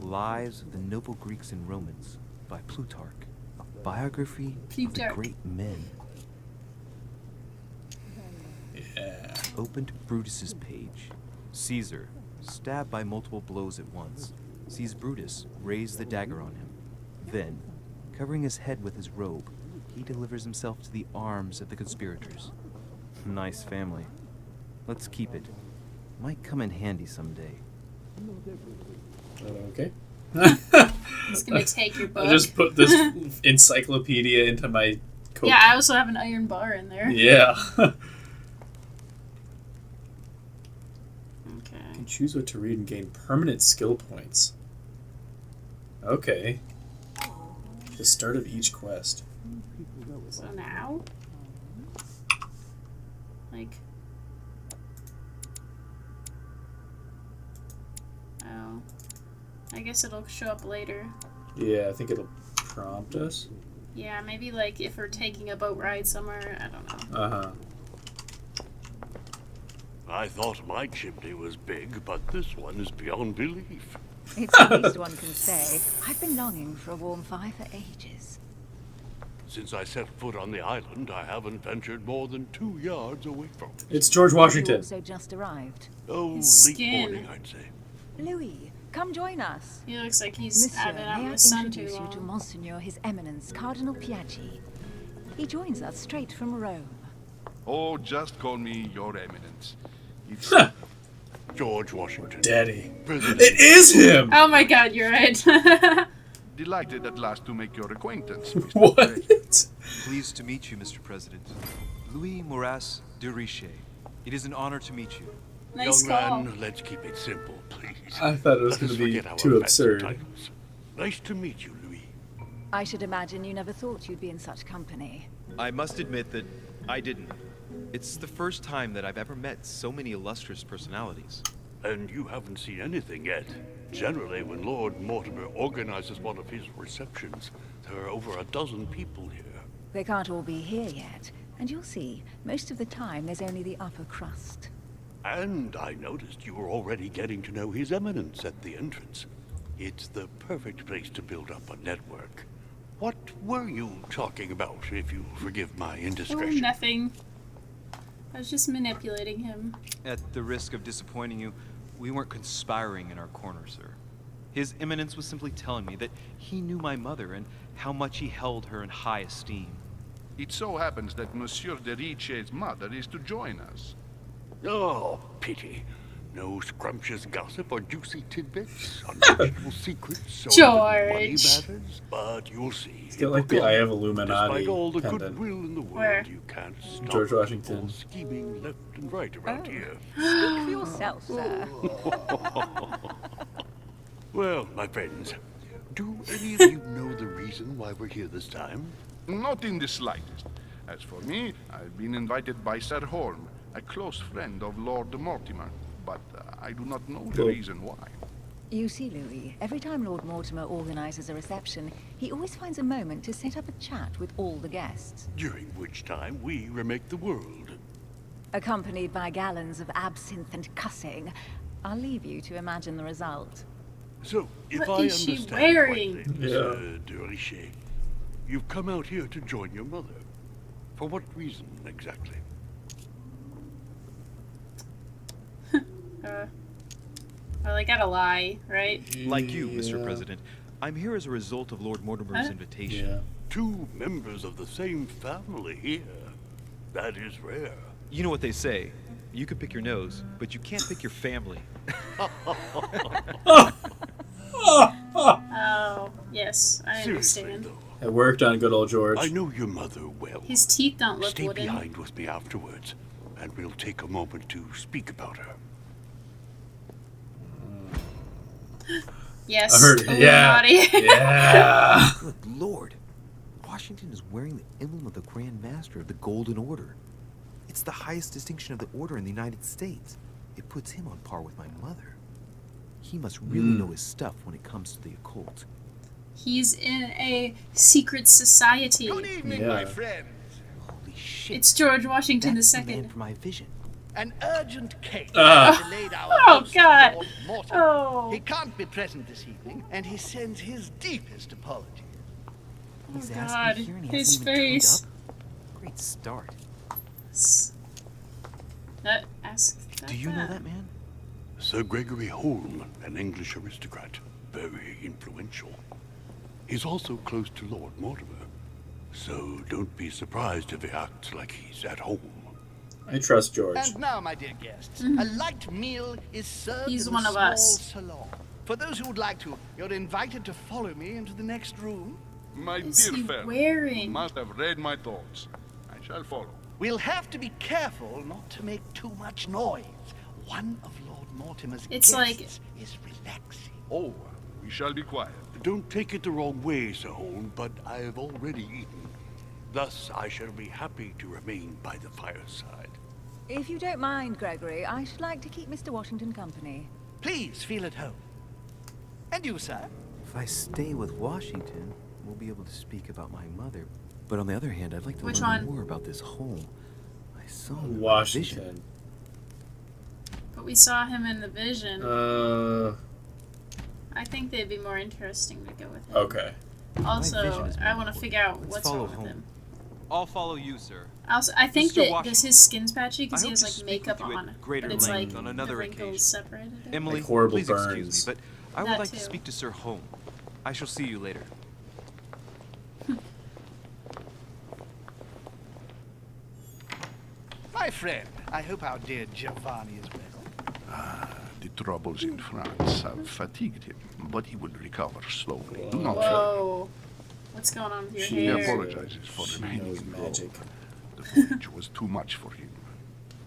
Lives of the Noble Greeks and Romans by Plutarch. A biography of the Plutarch. great men. Yeah. Opened Brutus's page. Caesar, stabbed by multiple blows at once, sees Brutus raise the dagger on him. Then, covering his head with his robe, he delivers himself to the arms of the conspirators. Nice family. Let's keep it. Might come in handy someday. Okay. It's gonna take your book. I just put this encyclopedia into my coat. Yeah, I also have an iron bar in there. Yeah. Okay. You can choose what to read and gain permanent skill points. Okay. The start of each quest. So now, like, oh, I guess it'll show up later. Yeah, I think it'll prompt us. Yeah, maybe like if we're taking a boat ride somewhere. I don't know. Uh-huh. I thought my chimney was big, but this one is beyond belief. It's the least one can say. I've been longing for a warm fire for ages. Since I set foot on the island, I haven't ventured more than 2 yards away from it. It's George You Washington. also just arrived. Oh, His late skin. morning, I'd say. Louis, come join us. He looks like he's Monsieur, had it out may in I the sun too introduce you to long. Monseigneur His Eminence, Cardinal Piaggi. He joins us straight from Rome. Oh, just call me Your Eminence. It's George Washington. Daddy. President. It is him! Oh my god, you're right. delighted at last to make your acquaintance, Mr. What? President. Pleased to meet you, Mr. President. Louis Moras de Riche. It is an honor to meet you. Nice Young call. man, let's keep it simple, please. I thought it was Let going us to be forget our too fancy absurd. titles. Nice to meet you, Louis. I should imagine you never thought you'd be in such company. I must admit that I didn't. It's the first time that I've ever met so many illustrious personalities. And you haven't seen anything yet. Generally, when Lord Mortimer organizes one of his receptions, there are over a dozen people here. They can't all be here yet, and you'll see, most of the time there's only the upper crust. And I noticed you were already getting to know His Eminence at the entrance. It's the perfect place to build up a network. What were you talking about, if you forgive my Oh, indiscretion? nothing. I was just manipulating him. At the risk of disappointing you, we weren't conspiring in our corner, sir. His Eminence was simply telling me that he knew my mother and how much he held her in high esteem. It so happens that Monsieur de Riche's mother is to join us. Oh, pity. No scrumptious gossip or juicy tidbits, unmentionable secrets, or money George. matters. But you'll see. He's got like the Eye of Illuminati Despite all the pendant. goodwill in the world, Where? you can't stop George people Washington. scheming left and right around here. Speak for yourself, sir. Well, my friends, do any of you know the reason why we're here this time? Not in the slightest. As for me, I've been invited by Sir Holm, a close friend of Lord Mortimer, but I do not know the Cool. reason why. You see, Louis, every time Lord Mortimer organizes a reception, he always finds a moment to set up a chat with all the guests, During which time we remake the world. accompanied by gallons of absinthe and cussing. I'll leave you to imagine the result. So, if What I is she understand wearing? correctly, Yeah. Monsieur de Richet, you've come out here to join your mother. For what reason, exactly? Well, I gotta lie, right? Like you, Mr. Yeah. President, I'm here as a result of Lord Mortimer's invitation. Yeah. 2 members of the same family here. That is rare. You know what they say. You can pick your nose, but you can't pick your family. Oh, yes, I Seriously, understand. though, It worked on good old George. I know your mother well. His teeth don't look Stay wooden. behind with me afterwards, and we'll take a moment to speak about her. Yes. I heard, yeah. Illuminati. Yeah. Good lord. Washington is wearing the emblem of the Grand Master of the Golden Order. It's the highest distinction of the order in the United States. It puts him on par with my mother. He must really know his stuff when it comes to the occult. He's in a secret society. Good evening, Yeah. my friends. Holy shit. It's George Washington That's the II. man for my vision. An urgent case Ah. has delayed our Oh, host, God. Lord Mortimer. Oh. He can't be present this evening, and he sends his deepest apologies. He's Oh, asked God. me here and he His hasn't even turned face. up. Great start. Ask Do you know that man? Sir Gregory Holm, an English aristocrat, very influential. He's also close to Lord Mortimer, so don't be surprised if he acts like he's at home. I trust George. And now, my dear guests, Mhm. a light meal is served He's in one the of small us. salon. For those who would like to, you're invited to follow me into the next room. My Is dear he fellow, you wearing? must have read my thoughts. I shall follow. We'll have to be careful not to make too much noise. One of Lord Mortimer's It's guests like- is relaxing. Oh, we shall be quiet. Don't take it the wrong way, Sir Holm, but I've already eaten. Thus, I shall be happy to remain by the fireside. If you don't mind, Gregory, I should like to keep Mr. Washington company. Please feel at home. And you, sir? If I stay with Washington, we'll be able to speak about my mother. But on the other hand, I'd like to Which learn one? more about this home. I saw him in my vision. Washington. But we saw him in the vision. I think they'd be more interesting to go with him. Okay. Also, I want to figure out what's wrong with home. him. I'll follow you, sir. Also, I think Mr. that Washington, this his skin's patchy because I he hope has to like speak makeup with you at on, greater but it's like length on another the wrinkles occasion. separated it. Emily, Like horrible please excuse burns. me, but I would That like to too. speak to Sir Home. I shall see you later. My friend, I hope our dear Giovanni is well. The troubles in France have fatigued him, but he will recover slowly. Do not fear. Whoa. What's going on with your He hair? apologizes for She remaining knows in Rome. magic. The voyage was too much for him.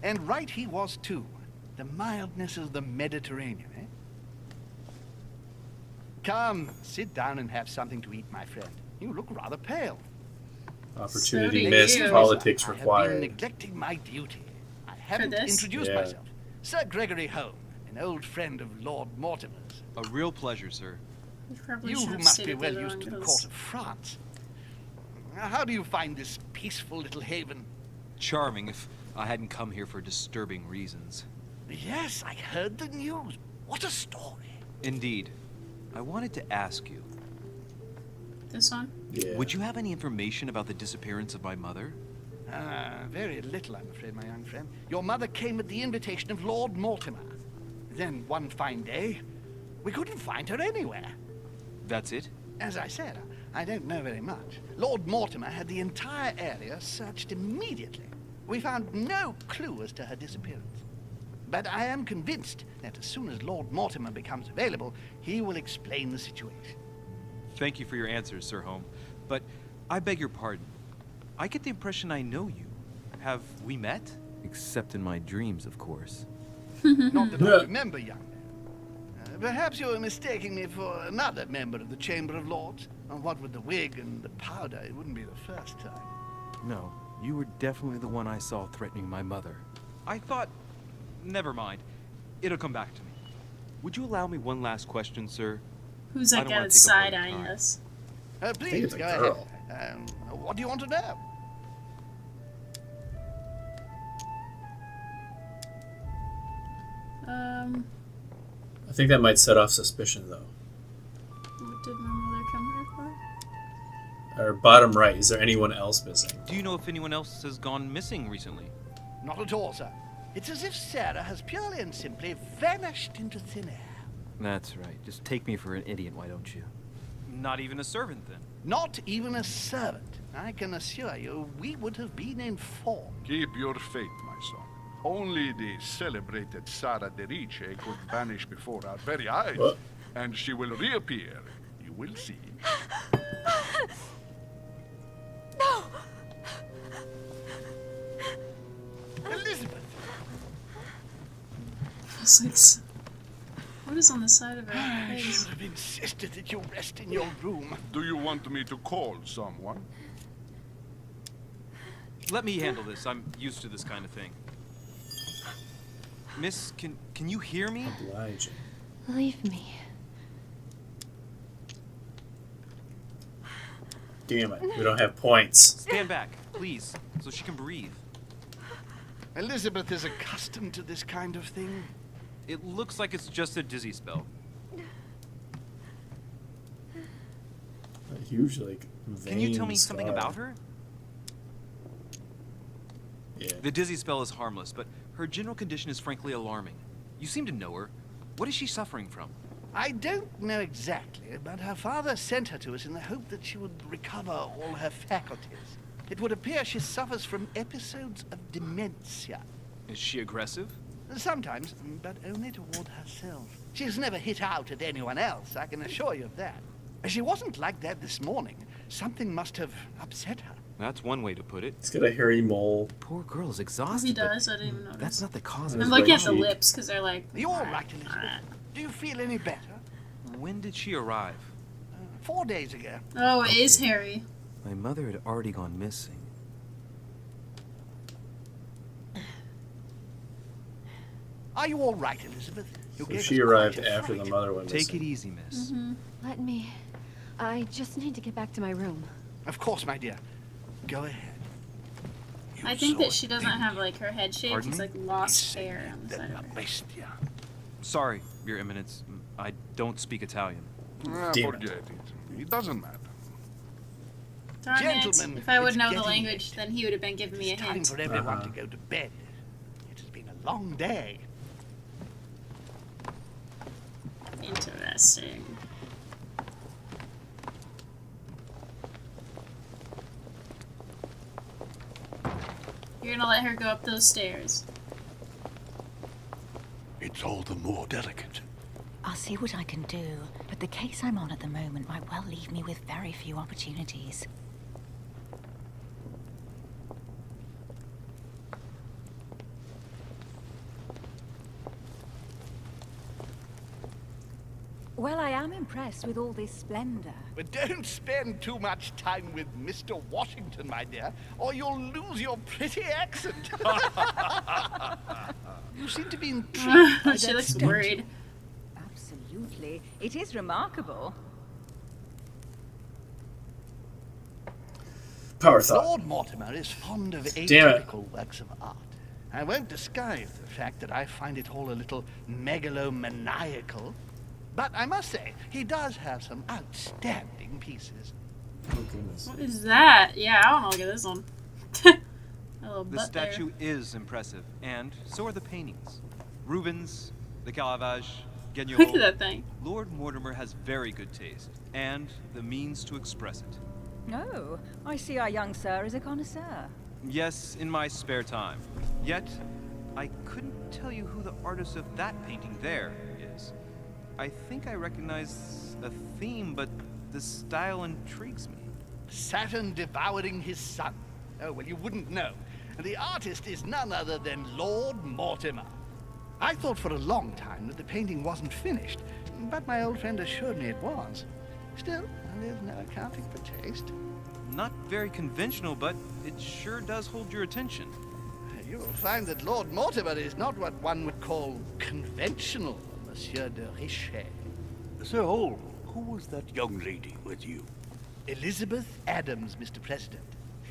And right he was too. The mildness of the Mediterranean, eh? Come, sit down and have something to eat, my friend. You look rather pale. Opportunity So do missed, you. politics I have been required. neglecting my duty. I haven't this? introduced Yeah. myself. Sir Gregory Home, an old friend of Lord Mortimer's. A real pleasure, sir. We probably You should who have must be stated well the used to the wrong court of France. How do you find this peaceful little haven? Charming if I hadn't come here for disturbing reasons. Yes, I heard the news. What a story. Indeed. I wanted to ask you, This one? Yeah. would you have any information about the disappearance of my mother? Very little, I'm afraid, my young friend. Your mother came at the invitation of Lord Mortimer. Then, one fine day, we couldn't find her anywhere. That's it? As I said, I don't know very much. Lord Mortimer had the entire area searched immediately. We found no clue as to her disappearance. But I am convinced that as soon as Lord Mortimer becomes available, he will explain the situation. Thank you for your answers, Sir Home. But I beg your pardon. I get the impression I know you. Have we met? Except in my dreams, of course. Not that I remember, young man. Perhaps you are mistaking me for another member of the Chamber of Lords. What with the wig and the powder, it wouldn't be the first time. No, you were definitely the one I saw threatening my mother. I thought... Never mind. It'll come back to me. Would you allow me one last question, sir? Who's I that don't guy wanna that's take up all your side-eyeing time. us? Please, it's a go girl. ahead. What do you want to know? I think that might set off suspicion, though. What did my mother come here for? Or bottom right, is there anyone else missing? Do you know if anyone else has gone missing recently? Not at all, sir. It's as if Sarah has purely and simply vanished into thin air. That's right. Just take me for an idiot, why don't you? Not even a servant, then? Not even a servant. I can assure you, we would have been informed. Keep your faith, my son. Only the celebrated Sara de Rice could vanish before our very eyes. What? And she will reappear. You will see. No! Elizabeth! It's like, what is on the side of her I face? should have insisted that you rest in your room. Do you want me to call someone? Let me handle this. I'm used to this kind of thing. Miss, can you hear me? Obliging. Leave me. Damn it, we don't have points. Stand back, please, so she can breathe. Elizabeth is accustomed to this kind of thing. It looks like it's just a dizzy spell. A huge, like, vein Can you tell me something scar. about her? Yeah. The dizzy spell is harmless, but her general condition is frankly alarming. You seem to know her. What is she suffering from? I don't know exactly, but her father sent her to us in the hope that she would recover all her faculties. It would appear she suffers from episodes of dementia. Is she aggressive? Sometimes, but only toward herself. She has never hit out at anyone else, I can assure you of that. She wasn't like that this morning. Something must have upset her. That's one way to put it. He's got a hairy mole. Poor girl is Oh, exhausted. he but does? I didn't even notice. That's not the cause of I'm his looking at the cheek. lips because they're like. Are you all right, Elizabeth? Do you feel any better? When did she arrive? 4 days ago. Oh, it is hairy. My mother had already gone missing. Are you all right, Elizabeth? You So gave she us arrived quite a after the fright. mother went Take missing. it easy, miss. Let me. I just need to get back to my room. Of course, my dear. Go ahead. I think that she doesn't have like her head shaved. Pardon She's me? like lost hair on the side of her. Bestia. Sorry, Your Eminence. I don't speak Italian. Damn it. Forget it. It doesn't matter. Darn Gentlemen, it. If I would it's know the getting language, then he would have been giving me a It's time hint. for everyone to go to bed. It has been a long day. Interesting. You're gonna let her go up those stairs. It's all the more delicate. I'll see what I can do, but the case I'm on at the moment might well leave me with very few opportunities. Well, I am impressed with all this splendor. But don't spend too much time with Mr. Washington, my dear, or you'll lose your pretty accent. You seem to be intrigued by She that looks statue. worried. Absolutely. It is remarkable. Power thought. Lord Mortimer is fond of Damn it. atypical works of art. I won't disguise the fact that I find it all a little megalomaniacal. But I must say, he does have some outstanding pieces. Oh, goodness. What is that? Yeah, I want to look at this one. A little The butt there. statue is impressive, and so are the paintings. Rubens, the Calavage, Guignol. Look at that thing. Lord Mortimer has very good taste, and the means to express it. Oh, I see our young sir is a connoisseur. Yes, in my spare time. Yet, I couldn't tell you who the artist of that painting there is. I think I recognize a theme, but the style intrigues me. Saturn devouring his son. Oh, well, you wouldn't know. The artist is none other than Lord Mortimer. I thought for a long time that the painting wasn't finished, but my old friend assured me it was. Still, there's no accounting for taste. Not very conventional, but it sure does hold your attention. You'll find that Lord Mortimer is not what one would call conventional, Monsieur de Richet. Sir Holm, who was that young lady with you? Elizabeth Adams, Mr. President.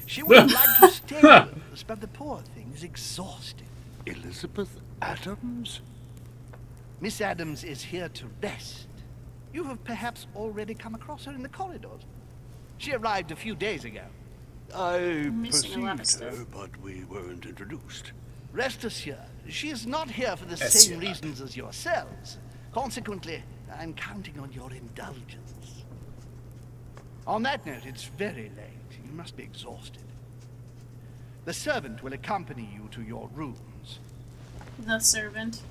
She would have liked to stay with us, but the poor thing is exhausted. Elizabeth Adams? Miss Adams is here to rest. You have perhaps already come across her in the corridors. She arrived a few days ago. I missing a lot of perceived stuff. her, but we weren't introduced. Rest assured, she is not here for the Yes, same yeah. reasons as yourselves. Consequently, I'm counting on your indulgence. On that note, it's very late. You must be exhausted. The servant will accompany you to your rooms. The servant.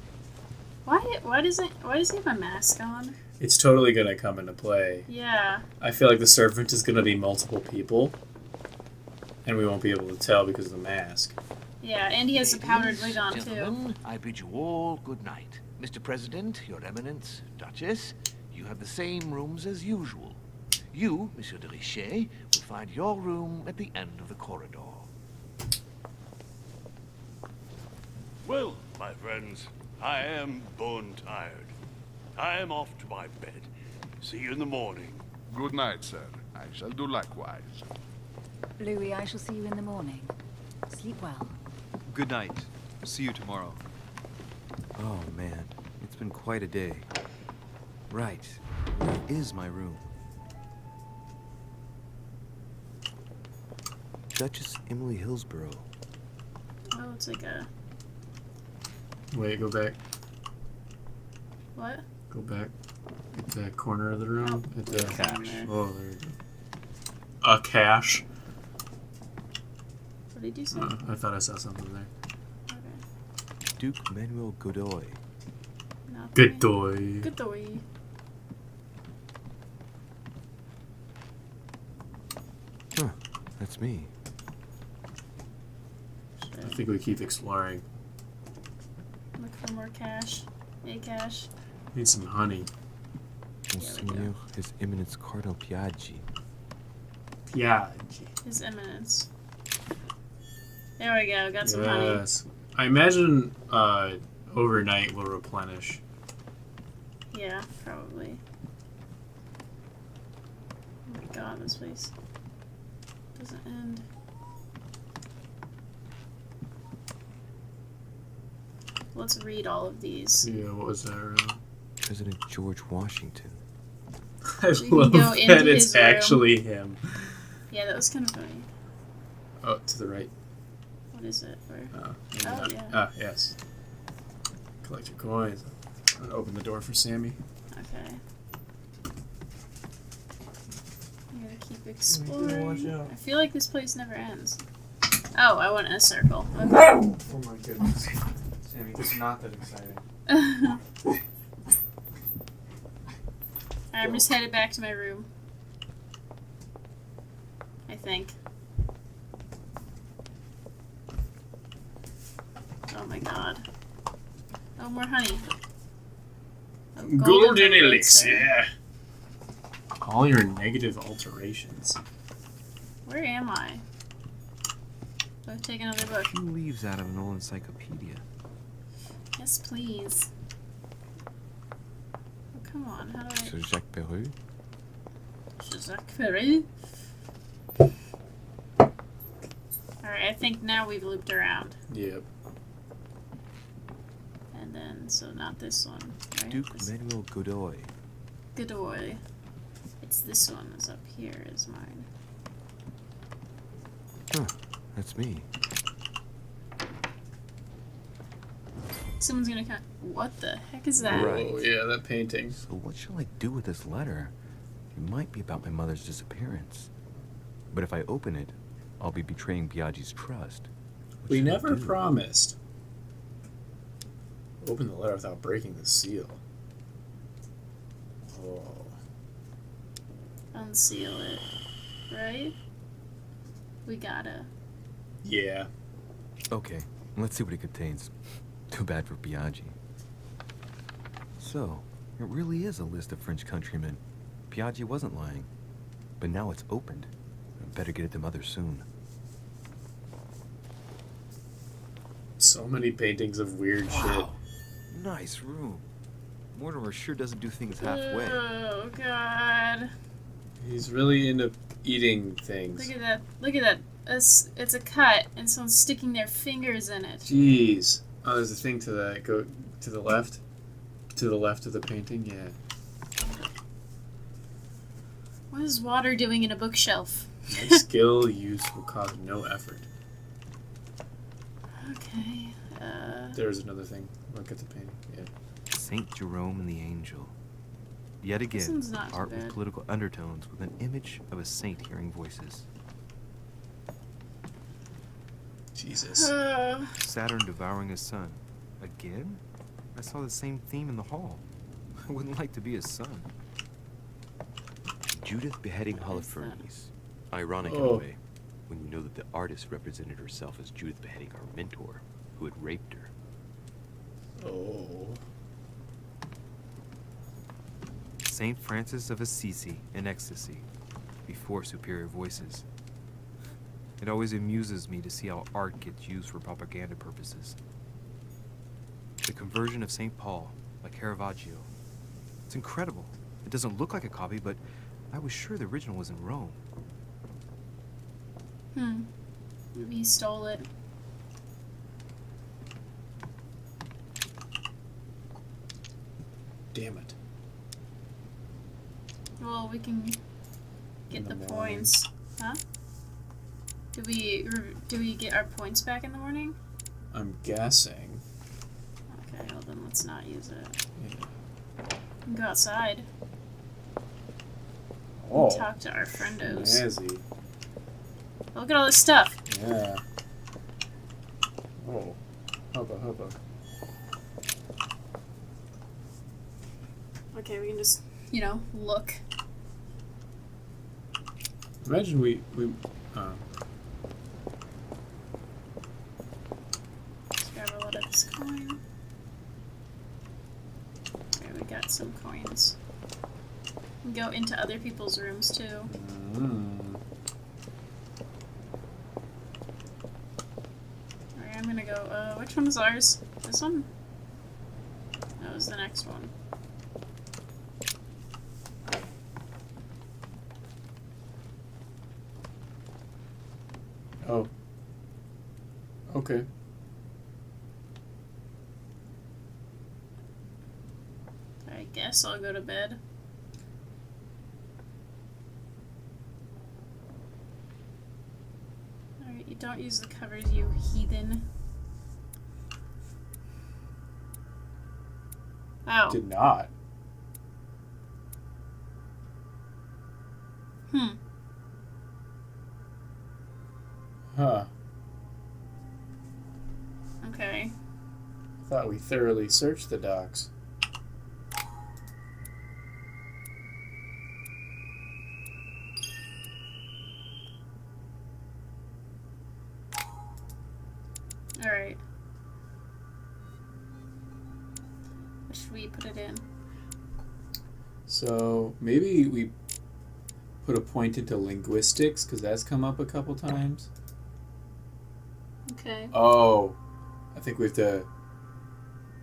Why does he have a mask on? It's totally gonna come into play. Yeah. I feel like the servant is gonna be multiple people, and we won't be able to tell because of the mask. Yeah, and he has a powdered wig on too. Gentlemen, I bid you all good night. Mr. President, Your Eminence, Duchess, you have the same rooms as usual. You, Monsieur de Richet, will find your room at the end of the corridor. Well, my friends, I am bone tired. I am off to my bed. See you in the morning. Good night, sir. I shall do likewise. Louis, I shall see you in the morning. Sleep well. Good night. See you tomorrow. Oh man, it's been quite a day. Right, where is my room? Duchess Emily Hillsborough. Oh, it's like a Wait, go back. what? Go back. At that corner of the room. At the Cache. Oh, there you go. A cache. What did you say? I thought I saw something there. Okay. Duke Manuel Godoy. Nothing. Good boy. Good boy. Huh, that's me. I think we keep exploring. Look for more cash. Hey, cash. Need some honey. Monsignor, His Eminence Cardinal Piaggi. Yeah. His Eminence. There we go. Got some honey. Yes. I imagine overnight will replenish. Yeah, probably. Oh my god, this place doesn't end. Let's read all of these. Yeah, what was that? President George Washington. I So you can love go that into it's his room. actually him. Yeah, that was kind of funny. Oh, to the right. What is it? Where? Oh, Oh, yeah. Ah, yes. Collect your coins. I'm gonna open the door for Sammy. Okay. You gotta keep exploring. Watch out. I feel like this place never ends. Oh, I went in a circle. Okay. Oh my goodness. Sammy, it's not that exciting. Alright, I'm just headed back to my room. I think. Oh my god. Oh, more honey. Oh, Golden elixir. All your negative alterations. Where am I? Go take another book. A few leaves out of an old encyclopedia. Yes, please. Oh, come on, how do I... Sir Jacques Perru? Jacques Perru? Alright, I think now we've looped around. Yep. And then, so not this one, right? Duke This Manuel Godoy. Godoy. It's this one is up here is mine. Huh, that's me. Someone's gonna come. What the heck is that? Oh, yeah, that painting. So what shall I do with this letter? It might be about my mother's disappearance. But if I open it, I'll be betraying Biaggi's trust. What We should I never do? promised. Open the letter without breaking the seal. Oh. Unseal it. Right? We gotta. Yeah. Okay, let's see what it contains. Too bad for Biaggi. So, it really is a list of French countrymen. Biaggi wasn't lying. But now it's opened. I better get it to Mother soon. So many paintings of weird Wow. Nice room. Mortimer sure doesn't do things halfway. Oh god. shit. He's really into eating things. Look at that. Look at that. It's a cut and someone's sticking their fingers in it. Jeez. Oh, there's a thing to that. Go to the left. To the left of the painting, yeah. What is water doing in a bookshelf? My skill use will cause no effort. Okay. There's another thing. Look at the painting. Yeah. Saint Jerome and the Angel. Yet This again, one's not too art with bad. political undertones with an image of a saint hearing voices. Jesus. Saturn devouring his son. Again? I saw the same theme in the hall. I wouldn't like to be his son. Judith beheading Holofernes. Ironic in a Oh. way, when you know that the artist represented herself as Judith beheading our mentor, who had raped her. Oh. Saint Francis of Assisi in ecstasy, before superior voices. It always amuses me to see how art gets used for propaganda purposes. The conversion of St. Paul by Caravaggio. It's incredible. It doesn't look like a copy, but I was sure the original was in Rome. Maybe he stole it. Damn it. Well, we can get In the the morning. points. Huh? Do we get our points back in the morning? I'm guessing. Okay, well then let's not use it. Yeah. We can go outside. Oh. And talk to our friendos. Snazzy. Look at all this stuff. Yeah. Oh. Hubba hubba. Okay, we can just, look. Imagine we Let's grab a lot of this coin. Okay, we got some coins. We can go into other people's rooms too. Alright, I'm gonna go, which one was ours? This one? That was the next one. Oh. Okay. I guess I'll go to bed. Don't use the covers, you heathen. Oh. Did not. Huh. Okay. Thought we thoroughly searched the docks. Alright. What should we put it in? So maybe we put a point into linguistics, because that's come up a couple times. Okay. Oh, I think we have to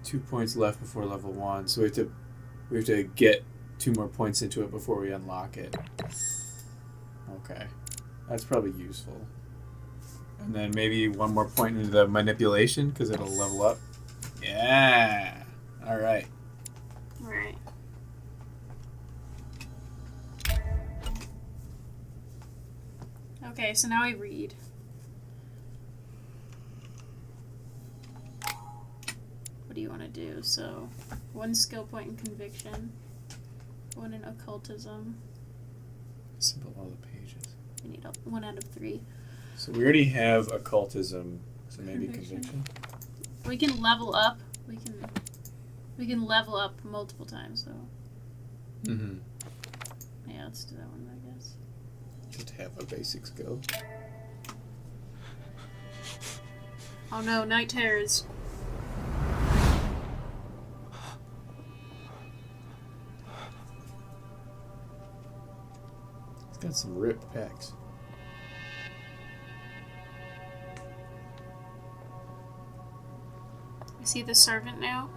2 points left before level 1, so we have to get 2 more points into it before we unlock it. Okay, that's probably useful. And then maybe 1 more point into the manipulation, because it'll level up. Yeah. All right. All right. Okay, so now I read. What do you want to do? So, 1 skill point in conviction, 1 in occultism. Symbol all the pages. We need 1 out of 3. So we already have occultism, so maybe conviction. We can level up. We can level up multiple times, so. Mm-hmm. Yeah, let's do that one, I guess. Just have a basic skill. Oh no, night terrors. It's got some ripped pecs. Is he the servant now?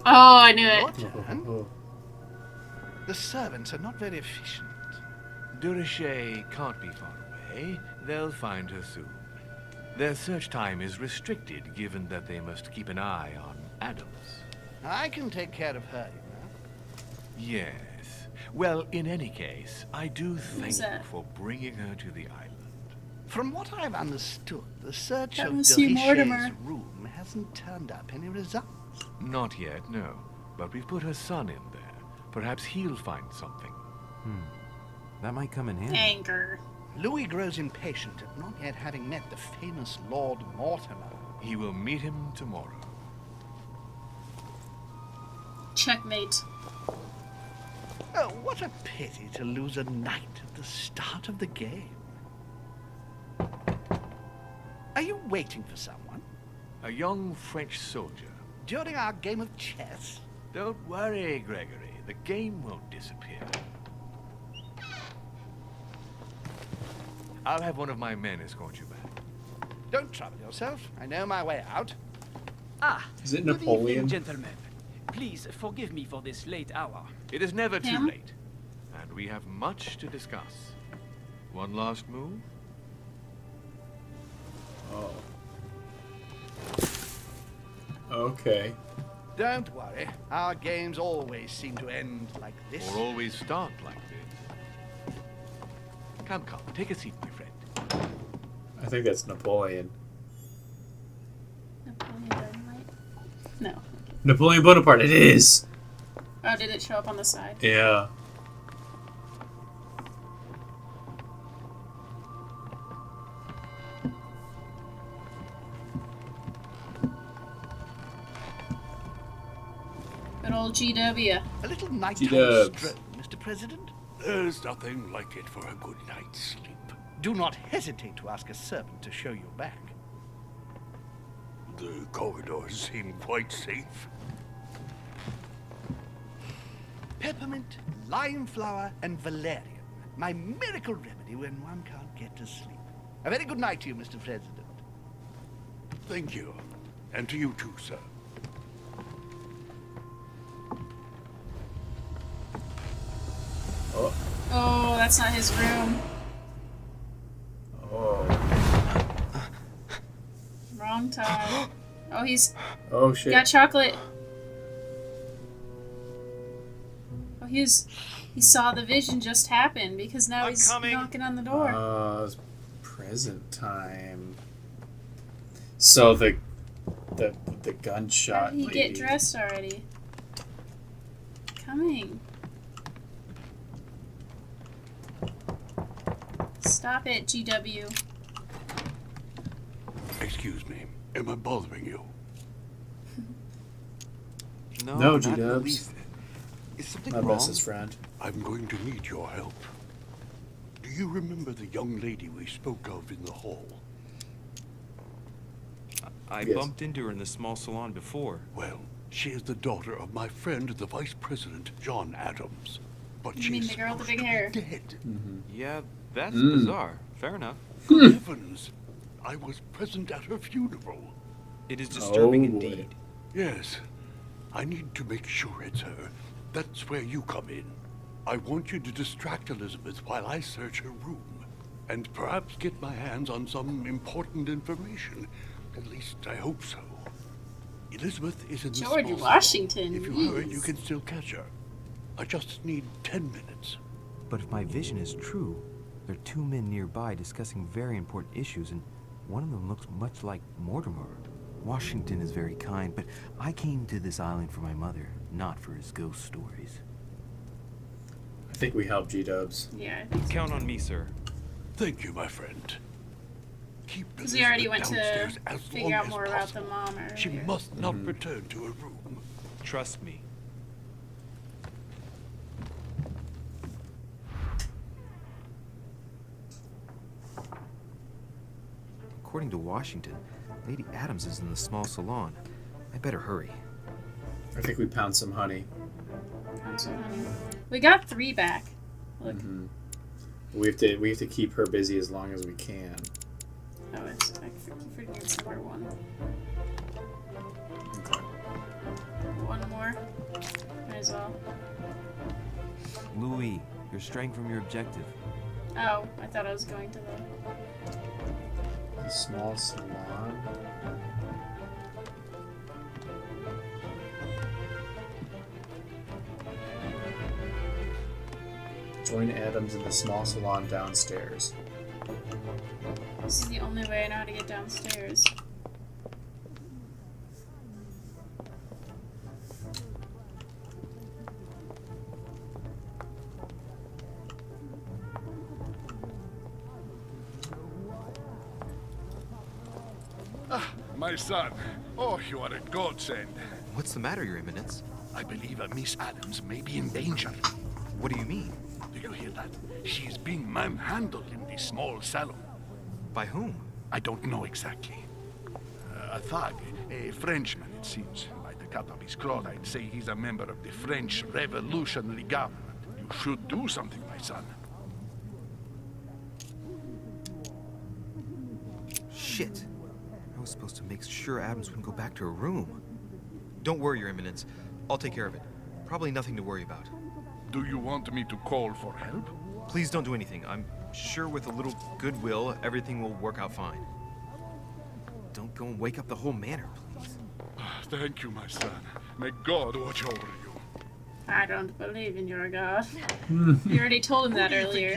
Oh, I knew it. Roger. The servants are not very efficient. Durocher can't be far away. They'll find her soon. Their search time is restricted, given that they must keep an eye on Adams. I can take care of her, you know. Yes. Well, in any case, I do thank you that? for bringing her to the island. From what I've understood, the search That of was Hugh Mortimer. Durocher's room hasn't turned up any results. Not yet, no. But we've put her son in there. Perhaps he'll find something. That might come in handy. Anger. Louis grows impatient at not yet having met the famous Lord Mortimer. He will meet him tomorrow. Checkmate. Oh, what a pity to lose a knight at the start of the game. Are you waiting for someone? A young French soldier. During our game of chess? Don't worry, Gregory. The game won't disappear. I'll have one of my men escort you back. Don't trouble yourself. I know my way out. Ah, Is it good Napoleon? evening, gentlemen. Please forgive me for this late hour. It is never too Him? late. And we have much to discuss. One last move? Oh. Okay. Don't worry. Our games always seem to end like this. Or always start like this. Come, take a seat, my friend. I think that's Napoleon. Napoleon Dynamite? No. Napoleon Bonaparte, it is! Oh, did it show up on the side? Yeah. Good old GW. A little nighttime G-dubs. stroll, Mr. President? There's nothing like it for a good night's sleep. Do not hesitate to ask a servant to show you back. The corridors seem quite safe. Peppermint, lime flower, and valerian. My miracle remedy when one can't get to sleep. A very good night to you, Mr. President. Thank you. And to you too, sir. Oh. Oh, that's not his room. Oh. Wrong time. Oh, he's Oh, shit. got chocolate. Oh, he's He saw the vision just happen because now he's coming. knocking on the door. It's present time. So the gunshot How did he lady. get dressed already? Coming. Stop it, GW. Excuse me. Am I bothering you? No, not in the G-dubs. least. Is something My wrong? bestest friend. I'm going to need your help. Do you remember the young lady we spoke of in the hall? I Yes. bumped into her in the small salon before. Well, she is the daughter of my friend, the Vice President, John Adams. But You she mean is the girl with the supposed big to hair? be dead. Yeah, that's Mm. bizarre. Fair enough. Good heavens! I was present at her funeral. It is disturbing Oh, boy. indeed. Yes. I need to make sure it's her. That's where you come in. I want you to distract Elizabeth while I search her room. And perhaps get my hands on some important information. At least I hope so. Elizabeth is in the George small Washington, salon. If you hurry, jeez. you can still catch her. I just need 10 minutes. But if my vision is true, there are two men nearby discussing very important issues, and one of them looks much like Mortimer. Washington is very kind, but I came to this island for my mother, not for his ghost stories. I think we helped G-dubs. Yeah, I think so. Count on me, sir. Thank you, my friend. Keep Because we already Elizabeth went to downstairs as figure long out as more about the possible. mom earlier. She must not return to her room. Trust me. According to Washington, Lady Adams is in the small salon. I better hurry. I think we pound some honey. I'm so honey. We got 3 back. Look. We have to keep her busy as long as we can. Oh, it's I keep forgetting it's number 1. Okay. One more. Might as well. Louis, you're straying from your objective. Oh, I thought I was going to The small salon. Join Adams in the small salon downstairs. This is the only way I know how to get downstairs. Ah, my son. Oh, you are a godsend. What's the matter, Your Eminence? I believe Miss Adams may be in danger. What do you mean? Do you hear that? She is being manhandled in the small salon. By whom? I don't know exactly. A thug, a Frenchman, it seems. By the cut of his cloth, I'd say he's a member of the French Revolutionary Government. You should do something, my son. Shit. I was supposed to make sure Adams wouldn't go back to her room. Don't worry, Your Eminence. I'll take care of it. Probably nothing to worry about. Do you want me to call for help? Please don't do anything. I'm sure with a little goodwill, everything will work out fine. Don't go and wake up the whole manor, please. Thank you, my son. May God watch over you. I don't believe in your god. You already told him that earlier.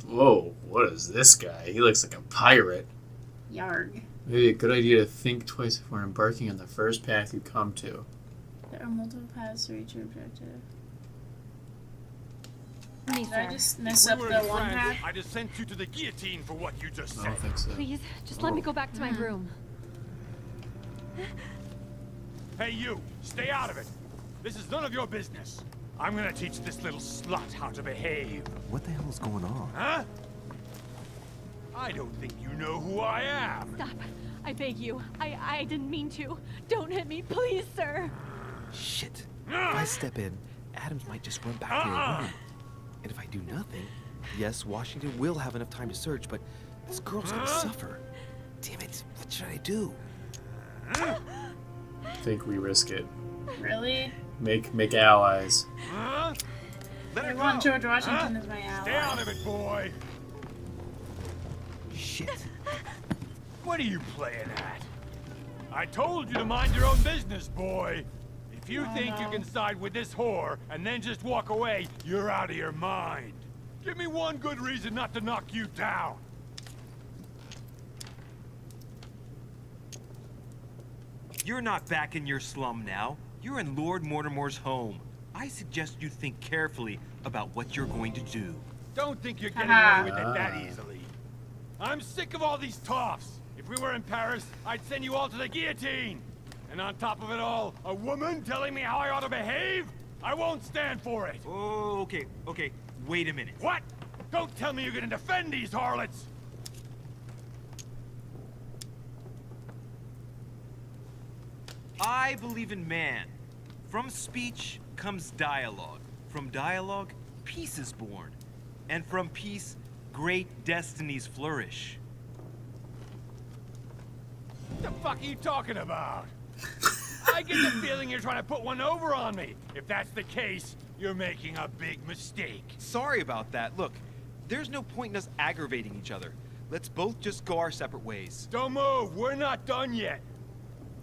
Whoa, what is this guy? He looks like a pirate. Yarg. Maybe a good idea to think twice before embarking on the first path you come to. There are multiple paths to reach your objective. Me, Did I sir. just mess up the one path? I just sent you to the guillotine for what you just I said. don't think so. Please, just let me go back to my room. Hey, you! Stay out of it! This is none of your business. I'm gonna teach this little slut how to behave. What the hell is going on? Huh? I don't think you know who I am. Stop. I beg you. I didn't mean to. Don't hit me, please, sir. Shit. If I step in, Adams might just run back to her room. And if I do nothing, yes, Washington will have enough time to search, but this girl's gonna suffer. Damn it, what should I do? I think we risk it. Really? Make allies. Let I her want go. George Washington as my Stay ally. out of it, boy. Shit. What are you playing at? I told you to mind your own business, boy. If If you Oh, think you no. can side with this whore and then just walk away, you're out of your mind. Give me one good reason not to knock you down. You're not back in your slum now. You're in Lord Mortimer's home. I suggest you think carefully about what you're going to do. Don't think you're getting Haha. away with it that easily. I'm sick of all these toffs. If we were in Paris, I'd send you all to the guillotine. And on top of it all, a woman telling me how I ought to behave? I won't stand for it. Oh, okay. Wait a minute. What? Don't tell me you're gonna defend these harlots. I believe in man. From speech comes dialogue. From dialogue, peace is born. And from peace, great destinies flourish. What the fuck are you talking about? I get the feeling you're trying to put one over on me. If that's the case, you're making a big mistake. Sorry about that. Look, there's no point in us aggravating each other. Let's both just go our separate ways. Don't move. We're not done yet.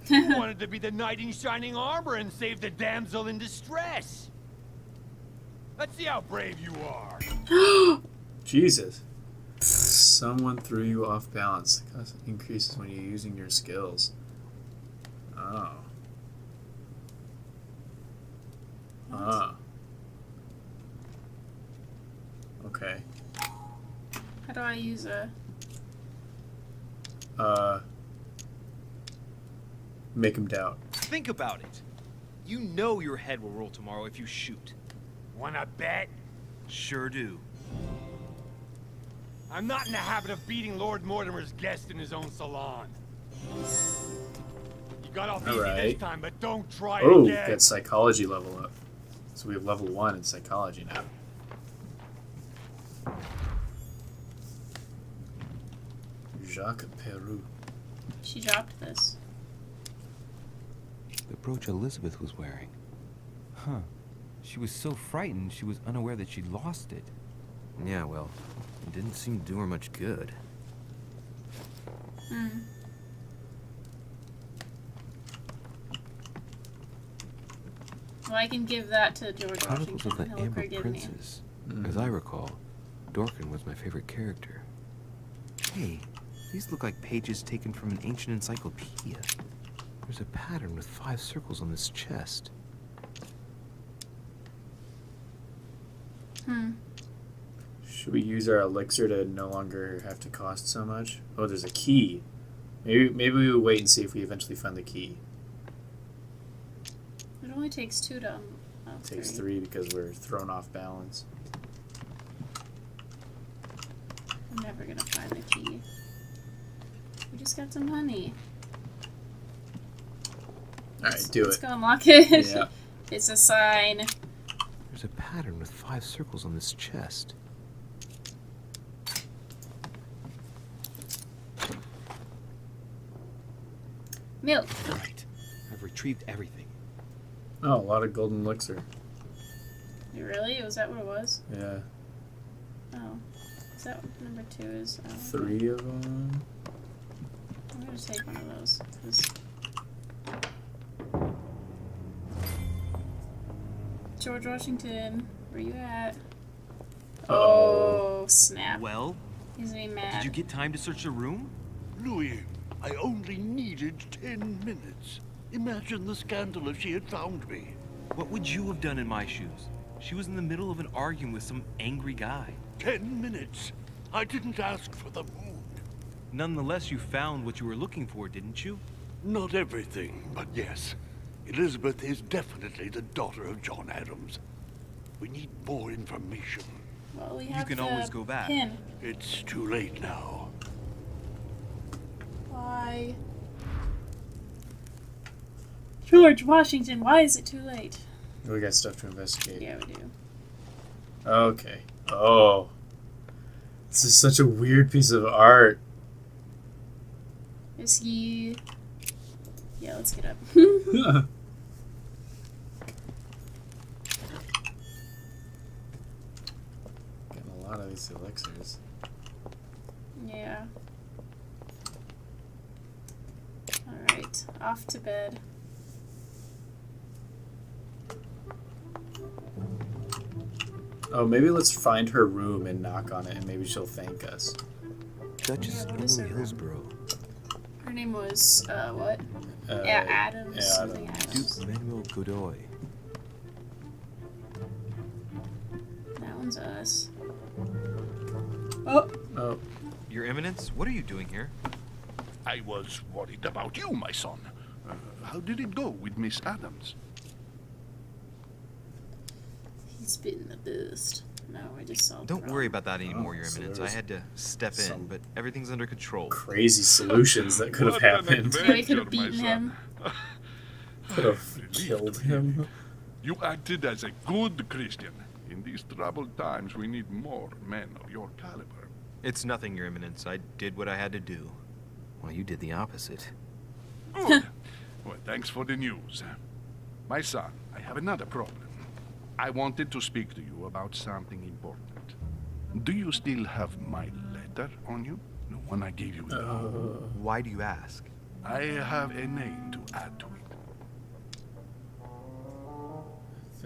You wanted to be the knight in shining armor and save the damsel in distress. Let's see how brave you are. Jesus. Someone threw you off balance. The cost increases when you're using your skills. Oh. Ah. Okay. How do I use a... Make him doubt. Think about it. You know your head will roll tomorrow if you shoot. Wanna bet? Sure do. I'm not in the habit of beating Lord Mortimer's guest in his own salon. You got off easy this time, but don't try it Oh, again. got psychology level up. So we have level 1 in psychology now. Jacques Peru. She dropped this. The brooch Elizabeth was wearing. Huh. She was so frightened she was unaware that she'd lost it. Yeah, well, it didn't seem to do her much good. Well, I can give that to George Chronicles Washington. of the He'll look Amber forgive me. Princess. As I recall, Dorkin was my favorite character. Hey, these look like pages taken from an ancient encyclopedia. There's a pattern with 5 circles on this chest. Should we use our elixir to no longer have to cost so much? Oh, there's a key. Maybe we would wait and see if we eventually find the key. It only takes 2 to... Oh, It takes 3 because we're thrown off balance. I'm never gonna find the key. We just got some money. Alright, do Let's it. go unlock it. Yeah. It's a sign. There's a pattern with 5 circles on this chest. Milk. Right. I've retrieved everything. Oh, a lot of golden elixir. Really? Was that what it was? Yeah. Oh. Is that what number 2 is? Oh. 3 of them. I'm gonna take one of those. 'Cause... George Washington, where you at? Oh, snap. Well, He's gonna be mad. did you get time to search the room? Louis, I only needed 10 minutes. Imagine the scandal if she had found me. What would you have done in my shoes? She was in the middle of an argument with some angry guy. 10 minutes. I didn't ask for the moon. Nonetheless, you found what you were looking for, didn't you? Not everything, but yes. Elizabeth is definitely the daughter of John Adams. We need more information. Well, we You have can the always go back. pin. It's too late now. Why? George Washington, why is it too late? We got stuff to investigate. Yeah, we do. Okay. Oh. This is such a weird piece of art. Is he... Yeah, let's get up. Getting a lot of these elixirs. Yeah. Alright, off to bed. Oh, maybe let's find her room and knock on it, and maybe she'll thank us. Duchess what is Emily her Hillsborough. Her name was, what? Adams. Something Adams. Duke Manuel Godoy. That one's us. Oh. Your Eminence, what are you doing here? I was worried about you, my son. How did it go with Miss Adams? He's been the best. No, I just saw. Don't worry about that anymore, Your so Eminence. there I was had to step in, but everything's under control. Crazy solutions that could have happened. Yeah, we could have beaten him. Could have killed him. You acted as a good Christian. In these troubled times, we need more men of your caliber. It's nothing, Your Eminence. I did what I had to do. Well, you did the opposite. Good. Well, thanks for the news. My son, I have another problem. I wanted to speak to you about something important. Do you still have my letter on you? The one I gave you? Why do you ask? I have a name to add to it.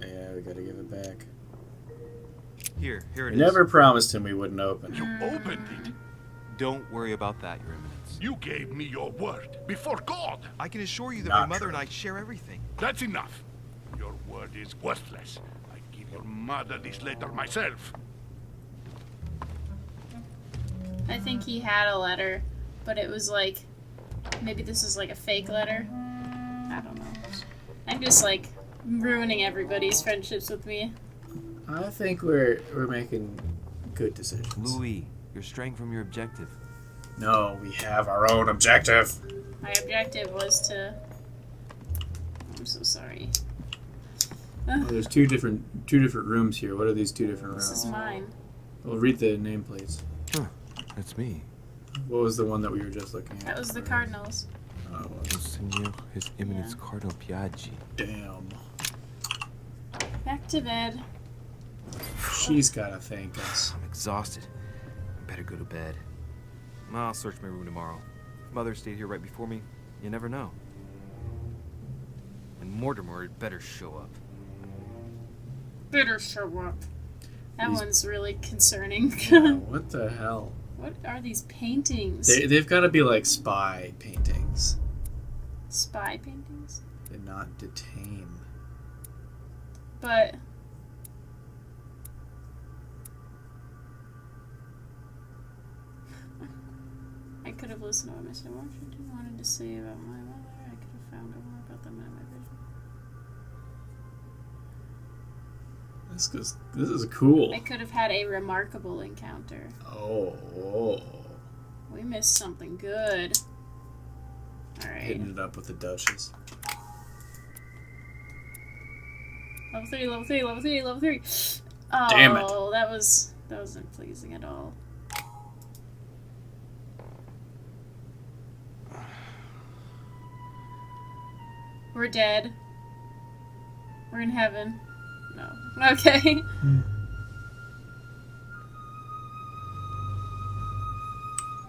Yeah, we gotta give it back. Here it We is. never promised him we wouldn't open it. You opened it. Don't worry about that, Your Eminence. You gave me your word before God. I can assure you that Not my mother true. and I share everything. That's enough. Your word is worthless. I give your mother this letter myself. I think he had a letter, but it was like, maybe this is like a fake letter. I don't know. I'm just like ruining everybody's friendships with me. I think we're making good decisions. Louis, you're straying from your objective. No, we have our own objective. My objective was to. I'm so sorry. Oh, there's two different rooms here. What are these two different This rooms? is mine. Well, read the nameplates. Huh, that's me. What was the one that we were just looking at? That was the Cardinals. Oh, it was. Monsignor, His Eminence Yeah. Cardinal Piaggi. Damn. Back to bed. She's gotta thank us. I'm exhausted. I better go to bed. I'll search my room tomorrow. If Mother stayed here right before me, you never know. And Mortimer had better show up. Better show up. That These- one's really concerning. Yeah, what the hell? What are these paintings? They've got to be like spy paintings. Spy paintings? And not detain. But I could have listened to what Mr. Washington wanted to say about my mother. I could have found out more about them in my vision. This is cool. I could have had a remarkable encounter. Oh. We missed something good. Alright. Hitting it up with the Duchess. Level 3, level 3, level 3, level 3. Oh, Damn it. that wasn't pleasing at all. We're dead. We're in heaven. No. Okay.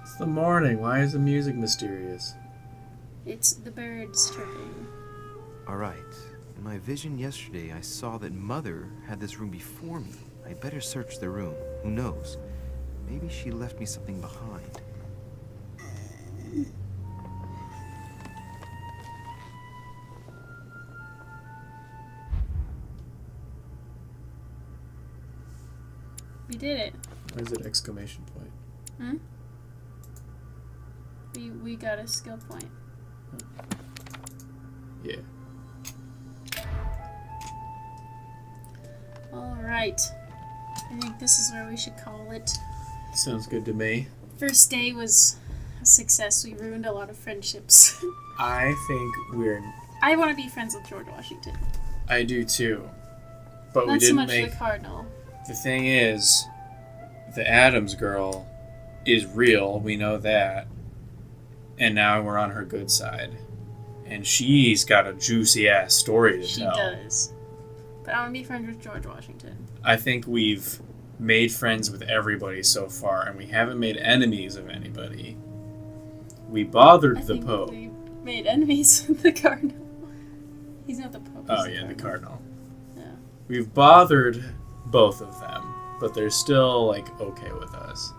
It's the morning. Why is the music mysterious? It's the birds chirping. Alright. In my vision yesterday, I saw that Mother had this room before me. I better search the room. Who knows? Maybe she left me something behind. We did it. Why is it exclamation point? Hmm? We got a skill point. Yeah. Alright. I think this is where we should call it. Sounds good to me. First day was a success. We ruined a lot of friendships. I think I want to be friends with George Washington. I do too. But Not we so didn't much make... the Cardinal. The thing is, the Adams girl is real. We know that. And now we're on her good side. And she's got a juicy ass story to She tell. does. But I want to be friends with George Washington. I think we've made friends with everybody so far, and we haven't made enemies of anybody. We bothered I the think Pope. we made enemies with the Cardinal. He's not the Pope. Oh, he's yeah, the Cardinal. Yeah. We've bothered both of them. but they're still like okay with us.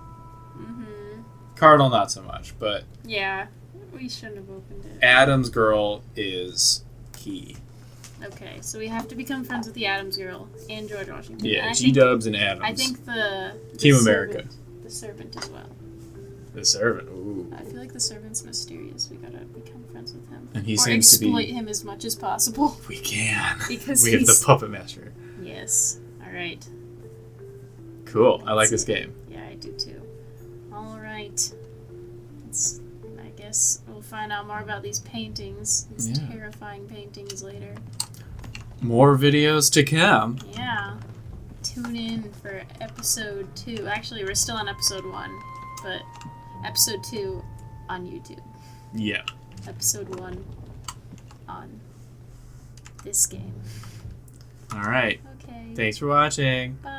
Mm-hmm. Cardinal not so much, but Yeah, we shouldn't have opened it. Adam's girl is key. Okay, so we have to become friends with the Adams girl and George Washington. Yeah, And G-Dubs and Adams. I think the Team servant, America. The servant as well. The servant. Ooh. I feel like the servant's mysterious. We gotta become friends with him. And he or seems to be- exploit him as much as possible. We can. Because we have the puppet master. Yes. All right. Cool. I like this game. Yeah, I do too. All right. I guess we'll find out more about these paintings, these Yeah. terrifying paintings later. More videos to come. Yeah. Tune in for episode 2. Actually, we're still on episode 1, but episode 2 on YouTube. Yeah. Episode 1 on this game. All right. Okay. Thanks for watching. Bye.